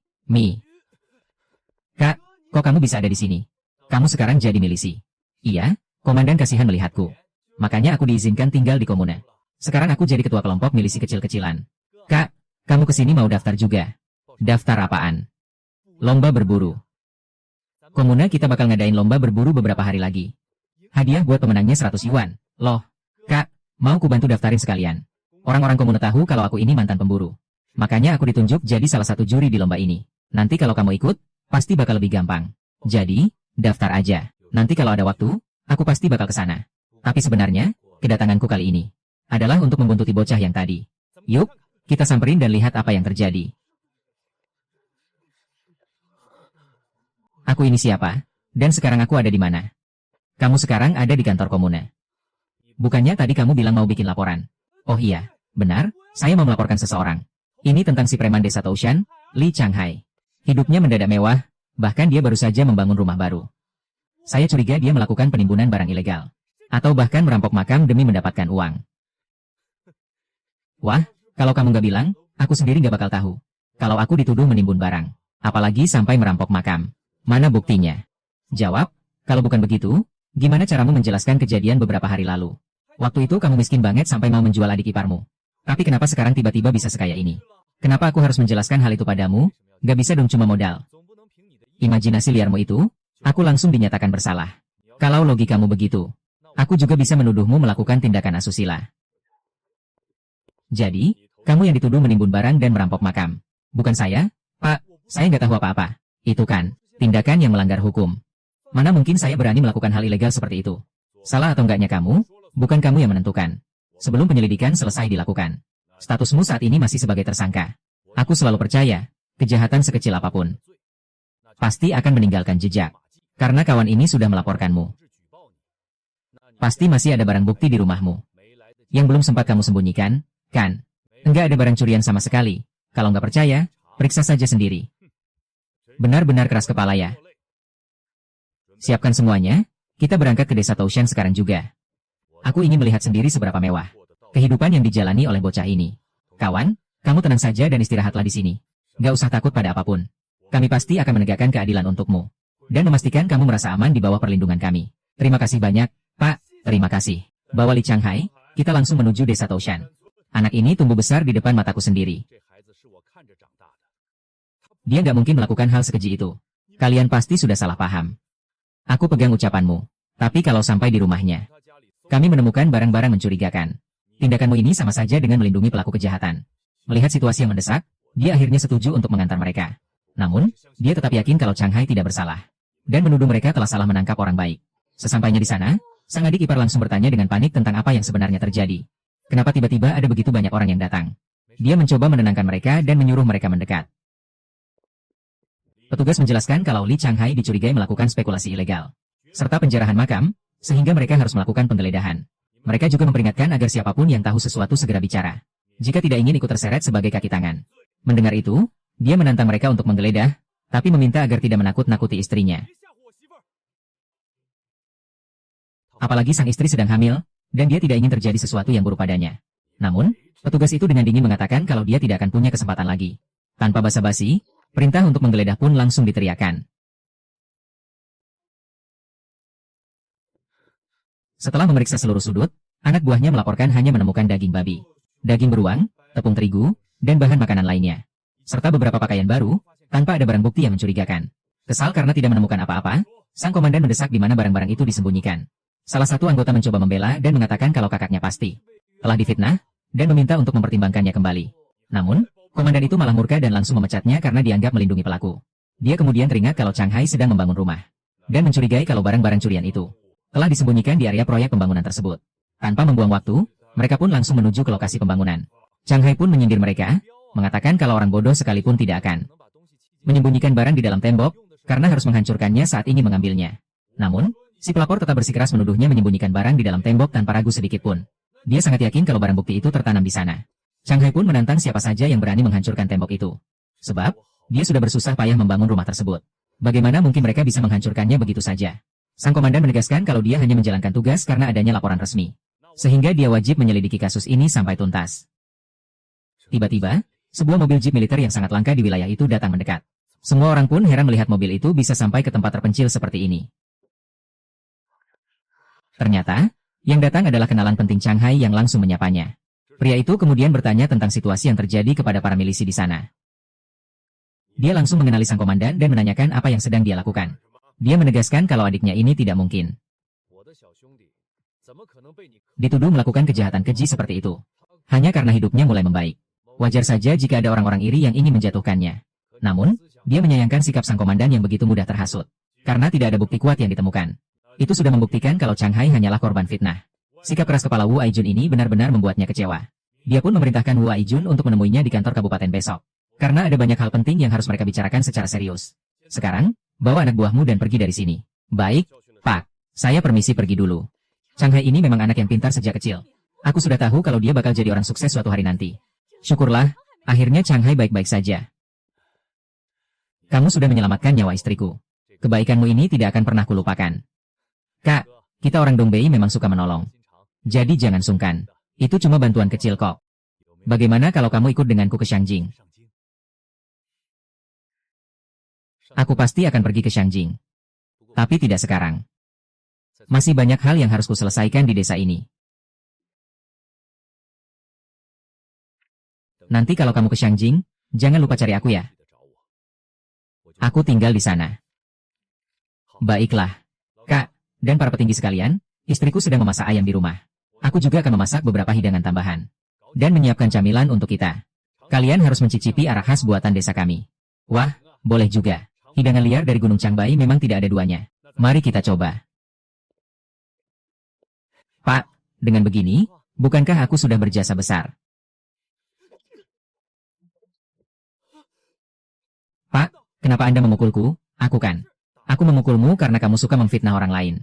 Kak, kok kamu bisa ada di sini? Kamu sekarang jadi milisi. Iya, komandan kasihan melihatku. Makanya aku diizinkan tinggal di komune. Sekarang aku jadi ketua kelompok milisi kecil-kecilan. Kak, kamu kesini mau daftar juga? Daftar apaan? Lomba berburu. Komune kita bakal ngadain lomba berburu beberapa hari lagi. Hadiah buat pemenangnya 100 yuan. Loh, Kak, mau ku bantu daftarin sekalian. Orang-orang komune tahu kalau aku ini mantan pemburu. Makanya aku ditunjuk jadi salah satu juri di lomba ini. Nanti kalau kamu ikut, pasti bakal lebih gampang. Jadi, daftar aja. Nanti kalau ada waktu, aku pasti bakal ke sana. Tapi sebenarnya, kedatanganku kali ini adalah untuk membuntuti bocah yang tadi. Yuk, kita samperin dan lihat apa yang terjadi. Aku ini siapa? Dan sekarang aku ada di mana? Kamu sekarang ada di kantor komune. Bukannya tadi kamu bilang mau bikin laporan? Oh iya, benar, saya mau melaporkan seseorang. Ini tentang si preman desa Taoshan, Li Changhai. Hidupnya mendadak mewah, bahkan dia baru saja membangun rumah baru. Saya curiga dia melakukan penimbunan barang ilegal. Atau bahkan merampok makam demi mendapatkan uang. Wah, kalau kamu nggak bilang, aku sendiri nggak bakal tahu. Kalau aku dituduh menimbun barang, apalagi sampai merampok makam. Mana buktinya? Jawab, kalau bukan begitu, gimana caramu menjelaskan kejadian beberapa hari lalu? Waktu itu kamu miskin banget sampai mau menjual adik iparmu. Tapi kenapa sekarang tiba-tiba bisa sekaya ini? Kenapa aku harus menjelaskan hal itu padamu? Gak bisa dong cuma modal. Imajinasi liarmu itu, aku langsung dinyatakan bersalah. Kalau logikamu begitu, aku juga bisa menuduhmu melakukan tindakan asusila. Jadi, kamu yang dituduh menimbun barang dan merampok makam. Bukan saya? Pak, saya nggak tahu apa-apa. Itu kan tindakan yang melanggar hukum. Mana mungkin saya berani melakukan hal ilegal seperti itu? Salah atau enggaknya kamu, bukan kamu yang menentukan. Sebelum penyelidikan selesai dilakukan. Statusmu saat ini masih sebagai tersangka. Aku selalu percaya, kejahatan sekecil apapun pasti akan meninggalkan jejak. Karena kawan ini sudah melaporkanmu. Pasti masih ada barang bukti di rumahmu. Yang belum sempat kamu sembunyikan, kan? Enggak ada barang curian sama sekali. Kalau nggak percaya, Periksa saja sendiri. Benar-benar keras kepala ya. Siapkan semuanya, kita berangkat ke desa Taushan sekarang juga. Aku ingin melihat sendiri seberapa mewah kehidupan yang dijalani oleh bocah ini. Kawan, kamu tenang saja dan istirahatlah di sini. Gak usah takut pada apapun. Kami pasti akan menegakkan keadilan untukmu. Dan memastikan kamu merasa aman di bawah perlindungan kami. Terima kasih banyak, Pak. Terima kasih. Bawa Li Changhai, kita langsung menuju desa Taushan. Anak ini tumbuh besar di depan mataku sendiri. Dia nggak mungkin melakukan hal sekeji itu. Kalian pasti sudah salah paham. Aku pegang ucapanmu. Tapi kalau sampai di rumahnya, kami menemukan barang-barang mencurigakan. Tindakanmu ini sama saja dengan melindungi pelaku kejahatan. Melihat situasi yang mendesak, dia akhirnya setuju untuk mengantar mereka. Namun, dia tetap yakin kalau Changhai tidak bersalah. Dan menuduh mereka telah salah menangkap orang baik. Sesampainya di sana, sang adik ipar langsung bertanya dengan panik tentang apa yang sebenarnya terjadi. Kenapa tiba-tiba ada begitu banyak orang yang datang? Dia mencoba menenangkan mereka dan menyuruh mereka mendekat. Petugas menjelaskan kalau Li Changhai dicurigai melakukan spekulasi ilegal, serta penjarahan makam, sehingga mereka harus melakukan penggeledahan. Mereka juga memperingatkan agar siapapun yang tahu sesuatu segera bicara, jika tidak ingin ikut terseret sebagai kaki tangan. Mendengar itu, dia menantang mereka untuk menggeledah, tapi meminta agar tidak menakut-nakuti istrinya. Apalagi sang istri sedang hamil, dan dia tidak ingin terjadi sesuatu yang buruk padanya. Namun, petugas itu dengan dingin mengatakan kalau dia tidak akan punya kesempatan lagi. Tanpa basa-basi, perintah untuk menggeledah pun langsung diteriakkan. Setelah memeriksa seluruh sudut, anak buahnya melaporkan hanya menemukan daging babi, daging beruang, tepung terigu, dan bahan makanan lainnya, serta beberapa pakaian baru, tanpa ada barang bukti yang mencurigakan. Kesal karena tidak menemukan apa-apa, sang komandan mendesak di mana barang-barang itu disembunyikan. Salah satu anggota mencoba membela dan mengatakan kalau kakaknya pasti telah difitnah, dan meminta untuk mempertimbangkannya kembali. Namun, komandan itu malah murka dan langsung memecatnya karena dianggap melindungi pelaku. Dia kemudian teringat kalau Changhai sedang membangun rumah, dan mencurigai kalau barang-barang curian itu telah disembunyikan di area proyek pembangunan tersebut. Tanpa membuang waktu, mereka pun langsung menuju ke lokasi pembangunan. Changhai pun menyindir mereka, mengatakan kalau orang bodoh sekalipun tidak akan menyembunyikan barang di dalam tembok, karena harus menghancurkannya saat ingin mengambilnya. Namun, si pelapor tetap bersikeras menuduhnya menyembunyikan barang di dalam tembok tanpa ragu sedikit pun. Dia sangat yakin kalau barang bukti itu tertanam di sana. Changhai pun menantang siapa saja yang berani menghancurkan tembok itu. Sebab, dia sudah bersusah payah membangun rumah tersebut. Bagaimana mungkin mereka bisa menghancurkannya begitu saja? Sang komandan menegaskan kalau dia hanya menjalankan tugas karena adanya laporan resmi. Sehingga dia wajib menyelidiki kasus ini sampai tuntas. Tiba-tiba, sebuah mobil jeep militer yang sangat langka di wilayah itu datang mendekat. Semua orang pun heran melihat mobil itu bisa sampai ke tempat terpencil seperti ini. Ternyata, yang datang adalah kenalan penting Changhai yang langsung menyapanya. Pria itu kemudian bertanya tentang situasi yang terjadi kepada para milisi di sana. Dia langsung mengenali sang komandan dan menanyakan apa yang sedang dia lakukan. Dia menegaskan kalau adiknya ini tidak mungkin dituduh melakukan kejahatan keji seperti itu, hanya karena hidupnya mulai membaik. Wajar saja jika ada orang-orang iri yang ingin menjatuhkannya. Namun, dia menyayangkan sikap sang komandan yang begitu mudah terhasut, karena tidak ada bukti kuat yang ditemukan. Itu sudah membuktikan kalau Changhai hanyalah korban fitnah. Sikap keras kepala Wu Aijun ini benar-benar membuatnya kecewa. Dia pun memerintahkan Wu Aijun untuk menemuinya di kantor kabupaten besok. Karena ada banyak hal penting yang harus mereka bicarakan secara serius. Sekarang, bawa anak buahmu dan pergi dari sini. Baik, Pak. Saya permisi pergi dulu. Changhai ini memang anak yang pintar sejak kecil. Aku sudah tahu kalau dia bakal jadi orang sukses suatu hari nanti. Syukurlah, akhirnya Changhai baik-baik saja. Kamu sudah menyelamatkan nyawa istriku. Kebaikanmu ini tidak akan pernah kulupakan. Kak, kita orang Dongbei memang suka menolong. Jadi jangan sungkan. Itu cuma bantuan kecil kok. Bagaimana kalau kamu ikut denganku ke Shangjing? Aku pasti akan pergi ke Shangjing. Tapi tidak sekarang. Masih banyak hal yang harus kuselesaikan di desa ini. Nanti kalau kamu ke Shangjing, jangan lupa cari aku ya. Aku tinggal di sana. Baiklah. Kak, dan para petinggi sekalian, istriku sedang memasak ayam di rumah. Aku juga akan memasak beberapa hidangan tambahan. Dan menyiapkan camilan untuk kita. Kalian harus mencicipi arak khas buatan desa kami. Wah, boleh juga. Hidangan liar dari Gunung Changbai memang tidak ada duanya. Mari kita coba. Pak, dengan begini, bukankah aku sudah berjasa besar? Pak, kenapa Anda memukulku? Aku kan. Aku memukulmu karena kamu suka memfitnah orang lain.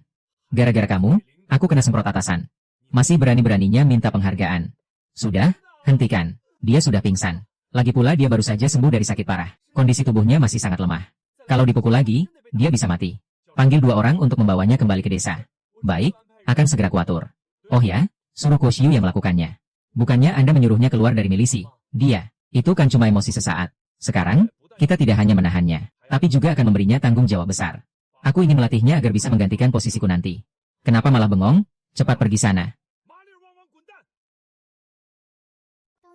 Gara-gara kamu, aku kena semprot atasan. Masih berani-beraninya minta penghargaan. Sudah, hentikan. Dia sudah pingsan. Lagi pula dia baru saja sembuh dari sakit parah. Kondisi tubuhnya masih sangat lemah. Kalau dipukul lagi, dia bisa mati. Panggil 2 orang untuk membawanya kembali ke desa. Baik, akan segera kuatur. Oh ya, suruh Koshiu yang melakukannya. Bukannya Anda menyuruhnya keluar dari milisi. Dia, itu kan cuma emosi sesaat. Sekarang, kita tidak hanya menahannya, tapi juga akan memberinya tanggung jawab besar. Aku ingin melatihnya agar bisa menggantikan posisiku nanti. Kenapa malah bengong? Cepat pergi sana.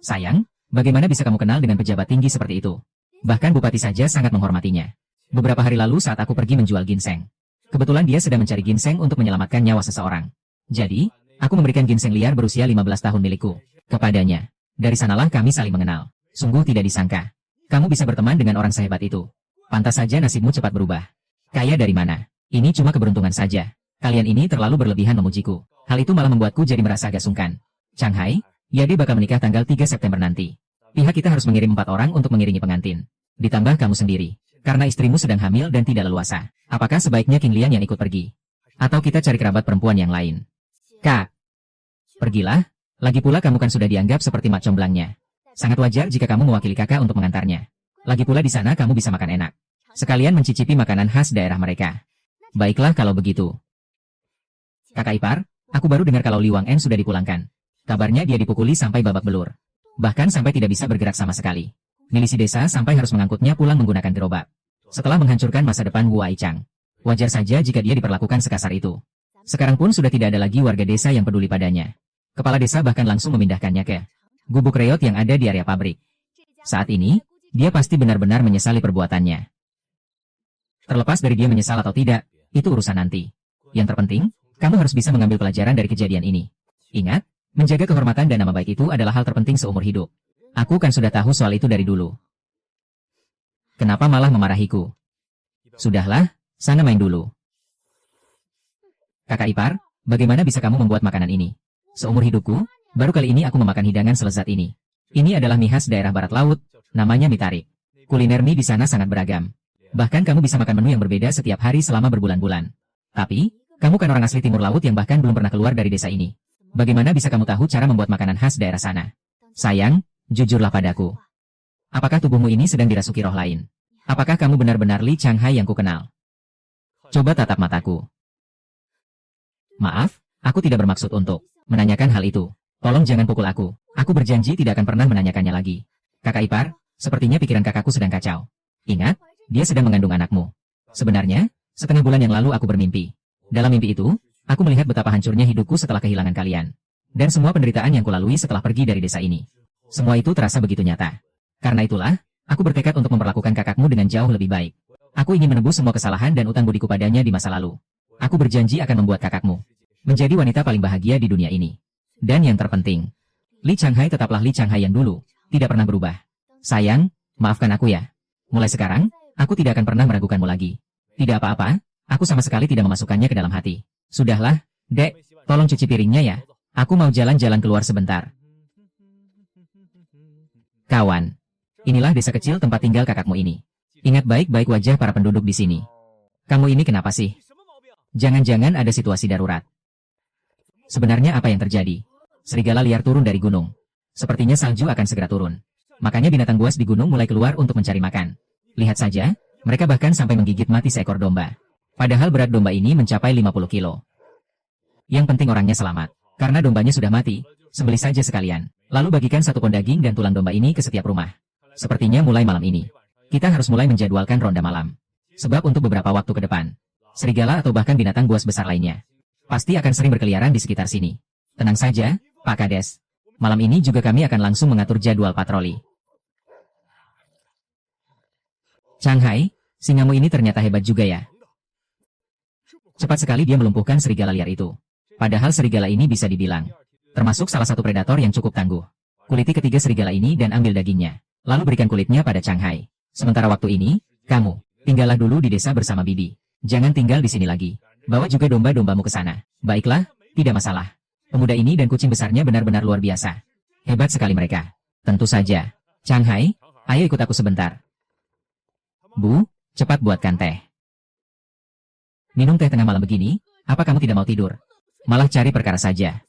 Sayang, bagaimana bisa kamu kenal dengan pejabat tinggi seperti itu? Bahkan bupati saja sangat menghormatinya. Beberapa hari lalu saat aku pergi menjual ginseng. Kebetulan dia sedang mencari ginseng untuk menyelamatkan nyawa seseorang. Jadi, aku memberikan ginseng liar berusia 15 tahun milikku kepadanya. Dari sanalah kami saling mengenal. Sungguh tidak disangka. Kamu bisa berteman dengan orang sehebat itu. Pantas saja nasibmu cepat berubah. Kaya dari mana? Ini cuma keberuntungan saja. Kalian ini terlalu berlebihan memujiku. Hal itu malah membuatku jadi merasa agak sungkan. Changhai, Yade bakal menikah tanggal 3 September nanti. Pihak kita harus mengirim 4 orang untuk mengiringi pengantin. Ditambah kamu sendiri. Karena istrimu sedang hamil dan tidak leluasa. Apakah sebaiknya King Lian yang ikut pergi? Atau kita cari kerabat perempuan yang lain? Kak, pergilah. Lagi pula kamu kan sudah dianggap seperti mak comblangnya. Sangat wajar jika kamu mewakili kakak untuk mengantarnya. Lagi pula di sana kamu bisa makan enak. Sekalian mencicipi makanan khas daerah mereka. Baiklah kalau begitu. Kakak ipar, aku baru dengar kalau Li Wang En sudah dipulangkan. Kabarnya dia dipukuli sampai babak belur. Bahkan sampai tidak bisa bergerak sama sekali. Milisi desa sampai harus mengangkutnya pulang menggunakan gerobak. Setelah menghancurkan masa depan Wu Aichang. Wajar saja jika dia diperlakukan sekasar itu. Sekarang pun sudah tidak ada lagi warga desa yang peduli padanya. Kepala desa bahkan langsung memindahkannya ke gubuk reot yang ada di area pabrik. Saat ini, dia pasti benar-benar menyesali perbuatannya. Terlepas dari dia menyesal atau tidak, itu urusan nanti. Yang terpenting, kamu harus bisa mengambil pelajaran dari kejadian ini. Ingat, menjaga kehormatan dan nama baik itu adalah hal terpenting seumur hidup. Aku kan sudah tahu soal itu dari dulu. Kenapa malah memarahiku? Sudahlah, sana main dulu. Kakak ipar, bagaimana bisa kamu membuat makanan ini? Seumur hidupku, baru kali ini aku memakan hidangan selezat ini. Ini adalah mie khas daerah barat laut, namanya mie tarik. Kuliner mie di sana sangat beragam. Bahkan kamu bisa makan menu yang berbeda setiap hari selama berbulan-bulan. Tapi, kamu kan orang asli timur laut yang bahkan belum pernah keluar dari desa ini. Bagaimana bisa kamu tahu cara membuat makanan khas daerah sana? Sayang, jujurlah padaku. Apakah tubuhmu ini sedang dirasuki roh lain? Apakah kamu benar-benar Li Changhai yang kukenal? Coba tatap mataku. Maaf, aku tidak bermaksud untuk menanyakan hal itu. Tolong jangan pukul aku. Aku berjanji tidak akan pernah menanyakannya lagi. Kakak ipar, sepertinya pikiran kakakku sedang kacau. Ingat, dia sedang mengandung anakmu. Sebenarnya, setengah bulan yang lalu aku bermimpi. Dalam mimpi itu, aku melihat betapa hancurnya hidupku setelah kehilangan kalian. Dan semua penderitaan yang kulalui setelah pergi dari desa ini. Semua itu terasa begitu nyata. Karena itulah, aku bertekad untuk memperlakukan kakakmu dengan jauh lebih baik. Aku ingin menebus semua kesalahan dan utang budiku padanya di masa lalu. Aku berjanji akan membuat kakakmu menjadi wanita paling bahagia di dunia ini. Dan yang terpenting, Li Changhai tetaplah Li Changhai yang dulu, tidak pernah berubah. Sayang, maafkan aku ya. Mulai sekarang, aku tidak akan pernah meragukanmu lagi. Tidak apa-apa, aku sama sekali tidak memasukkannya ke dalam hati. Sudahlah, Dek, tolong cuci piringnya ya. Aku mau jalan-jalan keluar sebentar. Kawan, inilah desa kecil tempat tinggal kakakmu ini. Ingat baik-baik wajah para penduduk di sini. Kamu ini kenapa sih? Jangan-jangan ada situasi darurat. Sebenarnya apa yang terjadi? Serigala liar turun dari gunung. Sepertinya salju akan segera turun. Makanya binatang buas di gunung mulai keluar untuk mencari makan. Lihat saja, mereka bahkan sampai menggigit mati seekor domba. Padahal berat domba ini mencapai 50 kilo. Yang penting orangnya selamat. Karena dombanya sudah mati, sembelih saja sekalian. Lalu bagikan satu pon daging dan tulang domba ini ke setiap rumah. Sepertinya mulai malam ini, kita harus mulai menjadwalkan ronda malam. Sebab untuk beberapa waktu ke depan, serigala atau bahkan binatang buas besar lainnya pasti akan sering berkeliaran di sekitar sini. Tenang saja, Pak Kades. Malam ini juga kami akan langsung mengatur jadwal patroli. Changhai, singamu ini ternyata hebat juga ya. Cepat sekali dia melumpuhkan serigala liar itu. Padahal serigala ini bisa dibilang termasuk salah satu predator yang cukup tangguh. Kuliti ketiga serigala ini dan ambil dagingnya. Lalu berikan kulitnya pada Changhai. Sementara waktu ini, kamu tinggallah dulu di desa bersama Bibi. Jangan tinggal di sini lagi. Bawa juga domba-dombamu ke sana. Baiklah, tidak masalah. Pemuda ini dan kucing besarnya benar-benar luar biasa. Hebat sekali mereka. Tentu saja. Changhai, ayo ikut aku sebentar. Bu, cepat buatkan teh. Minum teh tengah malam begini, apa kamu tidak mau tidur? Malah cari perkara saja.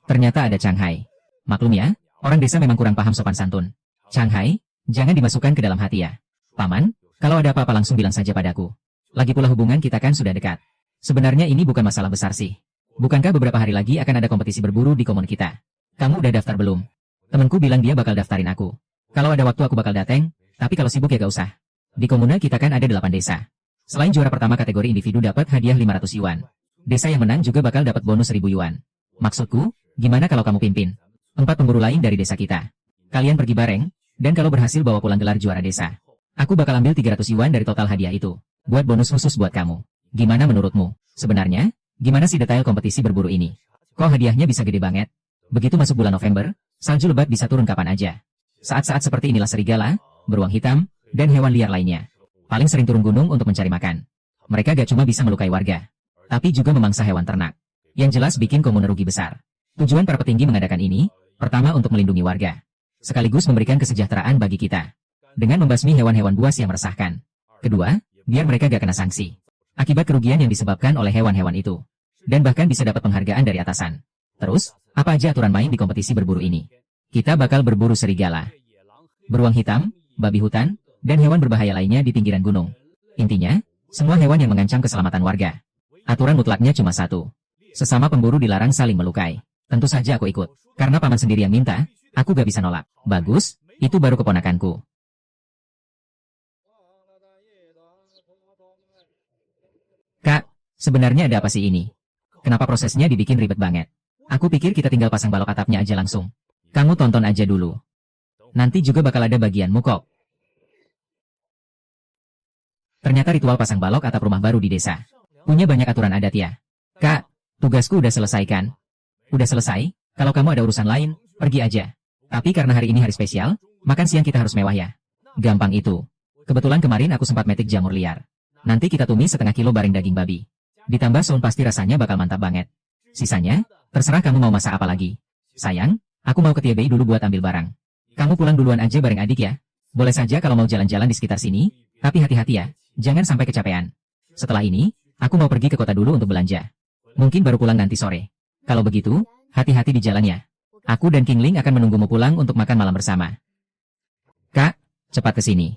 Ternyata ada Changhai. Maklum ya, orang desa memang kurang paham sopan santun. Shanghai, jangan dimasukkan ke dalam hati ya. Paman, kalau ada apa-apa langsung bilang saja padaku. Lagi pula hubungan kita kan sudah dekat. Sebenarnya ini bukan masalah besar sih. Bukankah beberapa hari lagi akan ada kompetisi berburu di komun kita? Kamu udah daftar belum? Temanku bilang dia bakal daftarin aku. Kalau ada waktu aku bakal dateng, tapi kalau sibuk ya gak usah. Di komuna kita kan ada 8 desa. Selain juara pertama kategori individu dapat hadiah 500 yuan. Desa yang menang juga bakal dapat bonus 1000 yuan. Maksudku, gimana kalau kamu pimpin 4 pemburu lain dari desa kita? Kalian pergi bareng, dan kalau berhasil bawa pulang gelar juara desa, aku bakal ambil 300 yuan dari total hadiah itu, buat bonus khusus buat kamu. Gimana menurutmu? Sebenarnya, gimana sih detail kompetisi berburu ini? Kok hadiahnya bisa gede banget? Begitu masuk bulan November, salju lebat bisa turun kapan aja. Saat-saat seperti inilah serigala, beruang hitam, dan hewan liar lainnya paling sering turun gunung untuk mencari makan. Mereka gak cuma bisa melukai warga, tapi juga memangsa hewan ternak. Yang jelas bikin komun rugi besar. Tujuan para petinggi mengadakan ini, pertama untuk melindungi warga, sekaligus memberikan kesejahteraan bagi kita, dengan membasmi hewan-hewan buas yang meresahkan. Kedua, biar mereka gak kena sanksi akibat kerugian yang disebabkan oleh hewan-hewan itu, dan bahkan bisa dapat penghargaan dari atasan. Terus, apa aja aturan main di kompetisi berburu ini? Kita bakal berburu serigala, beruang hitam, babi hutan, dan hewan berbahaya lainnya di pinggiran gunung. Intinya, semua hewan yang mengancam keselamatan warga. Aturan mutlaknya cuma satu. Sesama pemburu dilarang saling melukai. Tentu saja aku ikut, karena paman sendiri yang minta, aku gak bisa nolak. Bagus, itu baru keponakanku. Kak, sebenarnya ada apa sih ini? Kenapa prosesnya dibikin ribet banget? Aku pikir kita tinggal pasang balok atapnya aja langsung. Kamu tonton aja dulu. Nanti juga bakal ada bagianmu kok. Ternyata ritual pasang balok atap rumah baru di desa punya banyak aturan adat ya. Kak, tugasku udah selesai kan? Udah selesai? Kalau kamu ada urusan lain, pergi aja. Tapi karena hari ini hari spesial, makan siang kita harus mewah ya. Gampang itu. Kebetulan kemarin aku sempat metik jamur liar. Nanti kita tumis setengah kilo bareng daging babi. Ditambah soun pasti rasanya bakal mantap banget. Sisanya, terserah kamu mau masak apa lagi. Sayang, aku mau ke TBI dulu buat ambil barang. Kamu pulang duluan aja bareng adik ya. Boleh saja kalau mau jalan-jalan di sekitar sini, tapi hati-hati ya. Jangan sampai kecapean. Setelah ini, aku mau pergi ke kota dulu untuk belanja. Mungkin baru pulang nanti sore. Kalau begitu, hati-hati di jalan ya. Aku dan King Ling akan menunggumu pulang untuk makan malam bersama. Kak, cepat ke sini.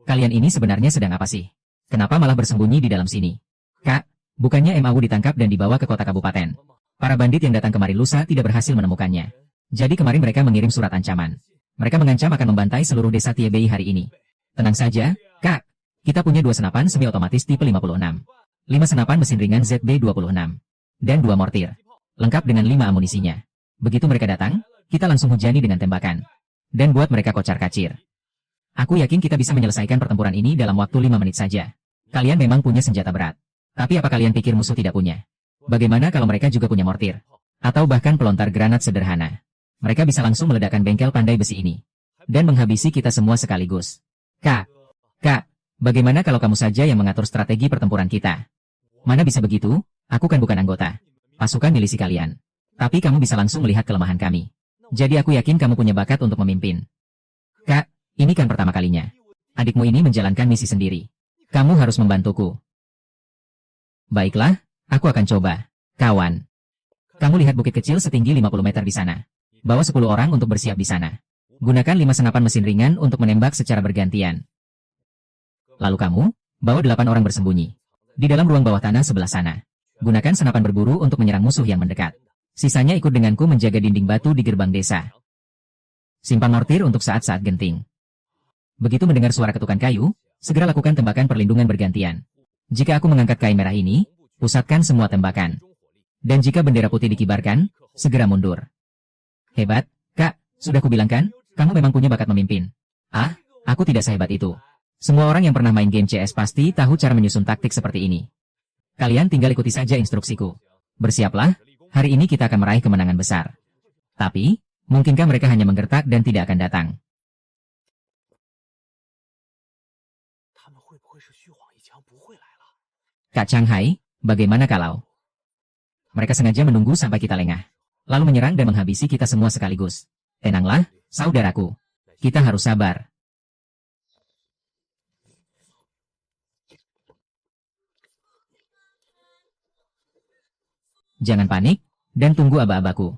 Kalian ini sebenarnya sedang apa sih? Kenapa malah bersembunyi di dalam sini? Kak, bukannya MAU ditangkap dan dibawa ke kota kabupaten. Para bandit yang datang kemari lusa tidak berhasil menemukannya. Jadi kemarin mereka mengirim surat ancaman. Mereka mengancam akan membantai seluruh desa TBI hari ini. Tenang saja, Kak. Kita punya 2 senapan semi otomatis tipe 56. 5 senapan mesin ringan ZB26. Dan 2 mortir. Lengkap dengan 5 amunisinya. Begitu mereka datang, kita langsung hujani dengan tembakan. Dan buat mereka kocar-kacir. Aku yakin kita bisa menyelesaikan pertempuran ini dalam waktu 5 menit saja. Kalian memang punya senjata berat. Tapi apa kalian pikir musuh tidak punya? Bagaimana kalau mereka juga punya mortir? Atau bahkan pelontar granat sederhana? Mereka bisa langsung meledakkan bengkel pandai besi ini. Dan menghabisi kita semua sekaligus. Kak, bagaimana kalau kamu saja yang mengatur strategi pertempuran kita? Mana bisa begitu? Aku kan bukan anggota pasukan milisi kalian. Tapi kamu bisa langsung melihat kelemahan kami. Jadi aku yakin kamu punya bakat untuk memimpin. Kak, ini kan pertama kalinya. Adikmu ini menjalankan misi sendiri. Kamu harus membantuku. Baiklah, aku akan coba. Kawan. Kamu lihat bukit kecil setinggi 50 meter di sana. Bawa 10 orang untuk bersiap di sana. Gunakan 5 senapan mesin ringan untuk menembak secara bergantian. Lalu kamu, bawa 8 orang bersembunyi di dalam ruang bawah tanah sebelah sana. Gunakan senapan berburu untuk menyerang musuh yang mendekat. Sisanya ikut denganku menjaga dinding batu di gerbang desa. Simpan mortir untuk saat-saat genting. Begitu mendengar suara ketukan kayu, segera lakukan tembakan perlindungan bergantian. Jika aku mengangkat kain merah ini, pusatkan semua tembakan. Dan jika bendera putih dikibarkan, segera mundur. Hebat, Kak, sudah kubilangkan, kamu memang punya bakat memimpin. Ah, aku tidak sehebat itu. Semua orang yang pernah main game CS pasti tahu cara menyusun taktik seperti ini. Kalian tinggal ikuti saja instruksiku. Bersiaplah, hari ini kita akan meraih kemenangan besar. Tapi, mungkinkah mereka hanya menggertak dan tidak akan datang? Kak Shanghai, bagaimana kalau mereka sengaja menunggu sampai kita lengah, lalu menyerang dan menghabisi kita semua sekaligus? Tenanglah, saudaraku. Kita harus sabar. Jangan panik, dan tunggu aba-abaku.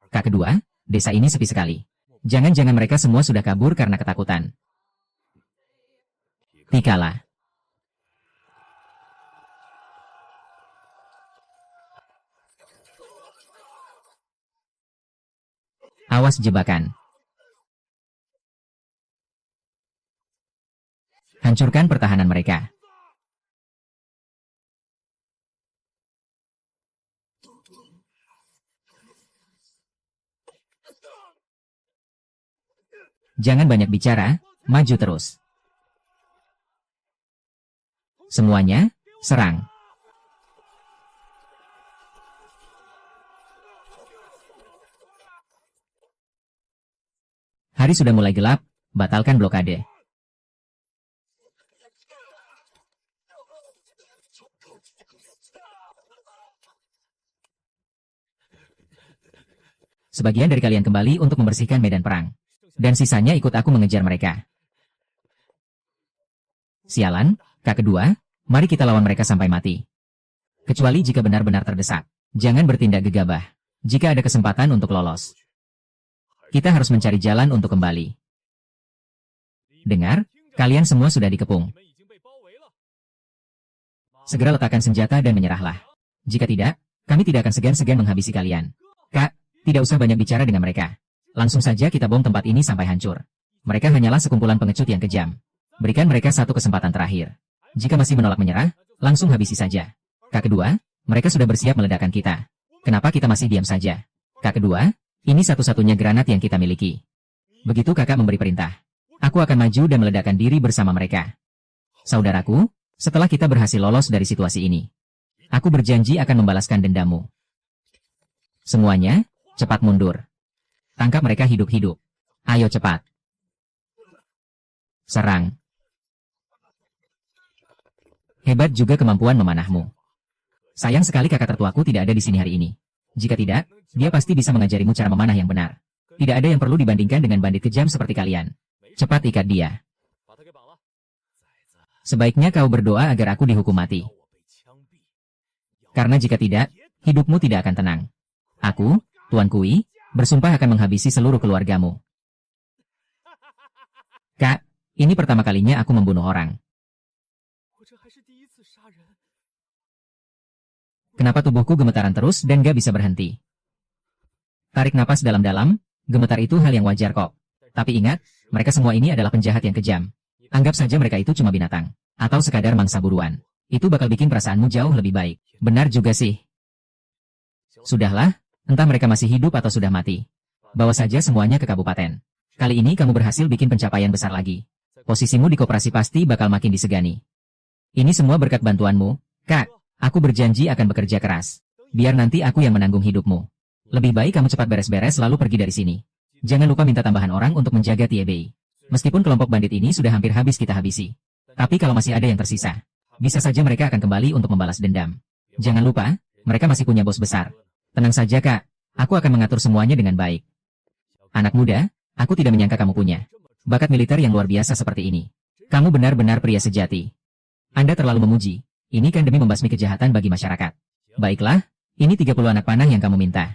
Kak kedua, desa ini sepi sekali. Jangan-jangan mereka semua sudah kabur karena ketakutan. Tikala. Awas jebakan. Hancurkan pertahanan mereka. Jangan banyak bicara, maju terus. Semuanya, serang. Hari sudah mulai gelap, batalkan blokade. Sebagian dari kalian kembali untuk membersihkan medan perang. Dan sisanya ikut aku mengejar mereka. Sialan, Kak kedua, mari kita lawan mereka sampai mati. Kecuali jika benar-benar terdesak. Jangan bertindak gegabah. Jika ada kesempatan untuk lolos, kita harus mencari jalan untuk kembali. Dengar, kalian semua sudah dikepung. Segera letakkan senjata dan menyerahlah. Jika tidak, kami tidak akan segan-segan menghabisi kalian. Kak, tidak usah banyak bicara dengan mereka. Langsung saja kita bom tempat ini sampai hancur. Mereka hanyalah sekumpulan pengecut yang kejam. Berikan mereka satu kesempatan terakhir. Jika masih menolak menyerah, langsung habisi saja. Kak kedua, mereka sudah bersiap meledakkan kita. Kenapa kita masih diam saja? Kak kedua, ini satu-satunya granat yang kita miliki. Begitu kakak memberi perintah, aku akan maju dan meledakkan diri bersama mereka. Saudaraku, setelah kita berhasil lolos dari situasi ini, aku berjanji akan membalaskan dendammu. Semuanya, cepat mundur. Tangkap mereka hidup-hidup. Ayo cepat. Serang. Hebat juga kemampuan memanahmu. Sayang sekali kakak tertuaku tidak ada di sini hari ini. Jika tidak, dia pasti bisa mengajarimu cara memanah yang benar. Tidak ada yang perlu dibandingkan dengan bandit kejam seperti kalian. Cepat ikat dia. Sebaiknya kau berdoa agar aku dihukum mati. Karena jika tidak, hidupmu tidak akan tenang. Aku, Tuan Kui, bersumpah akan menghabisi seluruh keluargamu. Kak, ini pertama kalinya aku membunuh orang. Kenapa tubuhku gemetaran terus dan gak bisa berhenti? Tarik napas dalam-dalam, gemetar itu hal yang wajar kok. Tapi ingat, mereka semua ini adalah penjahat yang kejam. Anggap saja mereka itu cuma binatang, atau sekadar mangsa buruan. Itu bakal bikin perasaanmu jauh lebih baik. Benar juga sih. Sudahlah, entah mereka masih hidup atau sudah mati. Bawa saja semuanya ke kabupaten. Kali ini kamu berhasil bikin pencapaian besar lagi. Posisimu di koperasi pasti bakal makin disegani. Ini semua berkat bantuanmu, Kak. Aku berjanji akan bekerja keras. Biar nanti aku yang menanggung hidupmu. Lebih baik kamu cepat beres-beres lalu pergi dari sini. Jangan lupa minta tambahan orang untuk menjaga TBI. Meskipun kelompok bandit ini sudah hampir habis kita habisi. Tapi kalau masih ada yang tersisa, bisa saja mereka akan kembali untuk membalas dendam. Jangan lupa, mereka masih punya bos besar. Tenang saja Kak, aku akan mengatur semuanya dengan baik. Anak muda, aku tidak menyangka kamu punya bakat militer yang luar biasa seperti ini. Kamu benar-benar pria sejati. Anda terlalu memuji. Ini kan demi membasmi kejahatan bagi masyarakat. Baiklah, ini 30 anak panah yang kamu minta.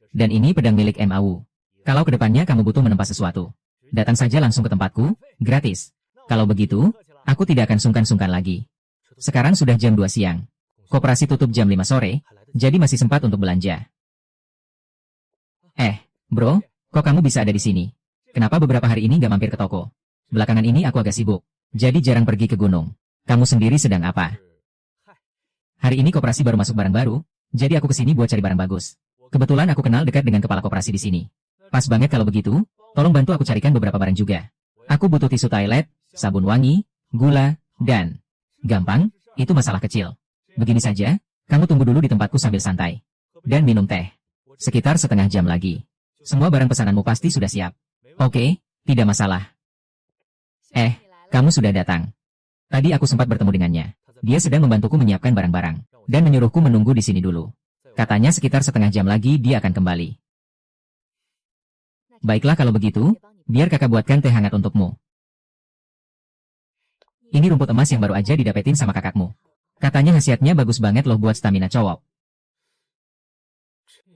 Dan ini pedang milik MAU. Kalau kedepannya kamu butuh menempa sesuatu, datang saja langsung ke tempatku, gratis. Kalau begitu, aku tidak akan sungkan-sungkan lagi. Sekarang sudah jam 2 siang. Koperasi tutup jam 5 sore, jadi masih sempat untuk belanja. Bro, kok kamu bisa ada di sini? Kenapa beberapa hari ini nggak mampir ke toko? Belakangan ini aku agak sibuk, jadi jarang pergi ke gunung. Kamu sendiri sedang apa? Hari ini koperasi baru masuk barang baru, jadi aku kesini buat cari barang bagus. Kebetulan aku kenal dekat dengan kepala koperasi di sini. Pas banget kalau begitu, tolong bantu aku carikan beberapa barang juga. Aku butuh tisu toilet, sabun wangi, gula, dan... Gampang, itu masalah kecil. Begini saja, kamu tunggu dulu di tempatku sambil santai. Dan minum teh. Sekitar setengah jam lagi. Semua barang pesananmu pasti sudah siap. Oke, tidak masalah. Kamu sudah datang. Tadi aku sempat bertemu dengannya. Dia sedang membantuku menyiapkan barang-barang, dan menyuruhku menunggu di sini dulu. Katanya sekitar setengah jam lagi dia akan kembali. Baiklah kalau begitu, biar kakak buatkan teh hangat untukmu. Ini rumput emas yang baru aja didapetin sama kakakmu. Katanya khasiatnya bagus banget loh buat stamina cowok.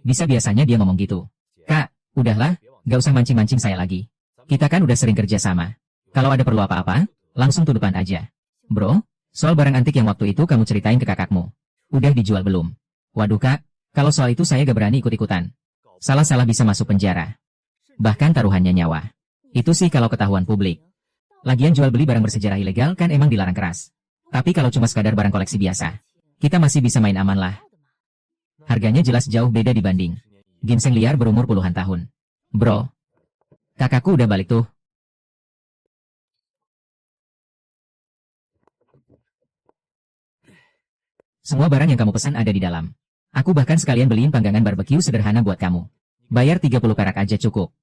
Bisa-biasanya dia ngomong gitu. Kak, udahlah, gak usah mancing-mancing saya lagi. Kita kan udah sering kerja sama. Kalau ada perlu apa-apa, langsung tuh depan aja. Bro, soal barang antik yang waktu itu kamu ceritain ke kakakmu. Udah dijual belum? Waduh kak, kalau soal itu saya gak berani ikut-ikutan. Salah-salah bisa masuk penjara. Bahkan taruhannya nyawa. Itu sih kalau ketahuan publik. Lagian jual beli barang bersejarah ilegal kan emang dilarang keras. Tapi kalau cuma sekadar barang koleksi biasa, kita masih bisa main aman lah. Harganya jelas jauh beda dibanding ginseng liar berumur puluhan tahun. Bro, kakakku udah balik tuh. Semua barang yang kamu pesan ada di dalam. Aku bahkan sekalian beliin panggangan barbeque sederhana buat kamu. Bayar 30 perak aja cukup.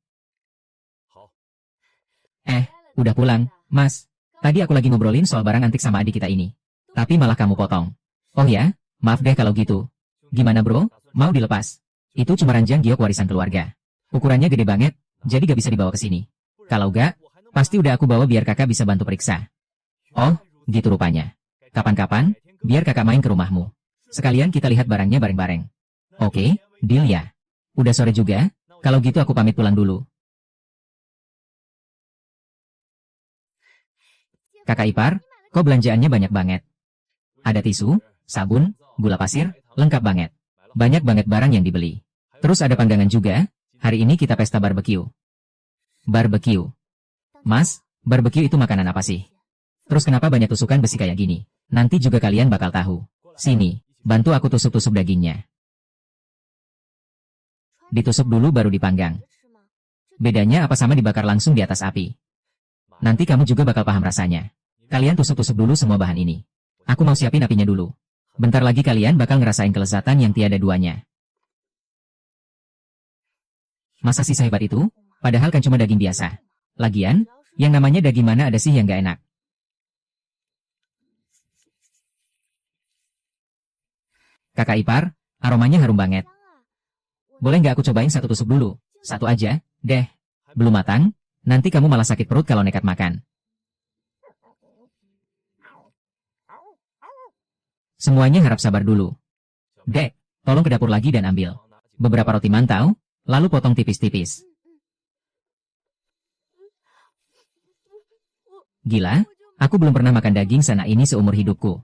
Udah pulang, Mas. Tadi aku lagi ngobrolin soal barang antik sama adik kita ini. Tapi malah kamu potong. Oh ya, maaf deh kalau gitu. Gimana bro, mau dilepas? Itu cuma ranjang giok warisan keluarga. Ukurannya gede banget, jadi gak bisa dibawa ke sini. Kalau gak, pasti udah aku bawa biar kakak bisa bantu periksa. Oh, gitu rupanya. Kapan-kapan, biar kakak main ke rumahmu. Sekalian kita lihat barangnya bareng-bareng. Oke, deal ya. Udah sore juga, kalau gitu aku pamit pulang dulu. Kakak ipar, kok belanjaannya banyak banget? Ada tisu, sabun, gula pasir, lengkap banget. Banyak banget barang yang dibeli. Terus ada panggangan juga, hari ini kita pesta barbeque. Barbeque. Mas, barbeque itu makanan apa sih? Terus kenapa banyak tusukan besi kayak gini? Nanti juga kalian bakal tahu. Sini, bantu aku tusuk-tusuk dagingnya. Ditusuk dulu baru dipanggang. Bedanya apa sama dibakar langsung di atas api? Nanti kamu juga bakal paham rasanya. Kalian tusuk-tusuk dulu semua bahan ini. Aku mau siapin apinya dulu. Bentar lagi kalian bakal ngerasain kelezatan yang tiada duanya. Masa sih sehebat itu? Padahal kan cuma daging biasa. Lagian, yang namanya daging mana ada sih yang gak enak? Kakak ipar, aromanya harum banget. Boleh nggak aku cobain satu tusuk dulu? Satu aja, deh. Belum matang, nanti kamu malah sakit perut kalau nekat makan. Semuanya harap sabar dulu. Dek, tolong ke dapur lagi dan ambil beberapa roti mantau, lalu potong tipis-tipis. Gila, aku belum pernah makan daging sana ini seumur hidupku.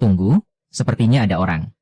Tunggu, sepertinya ada orang.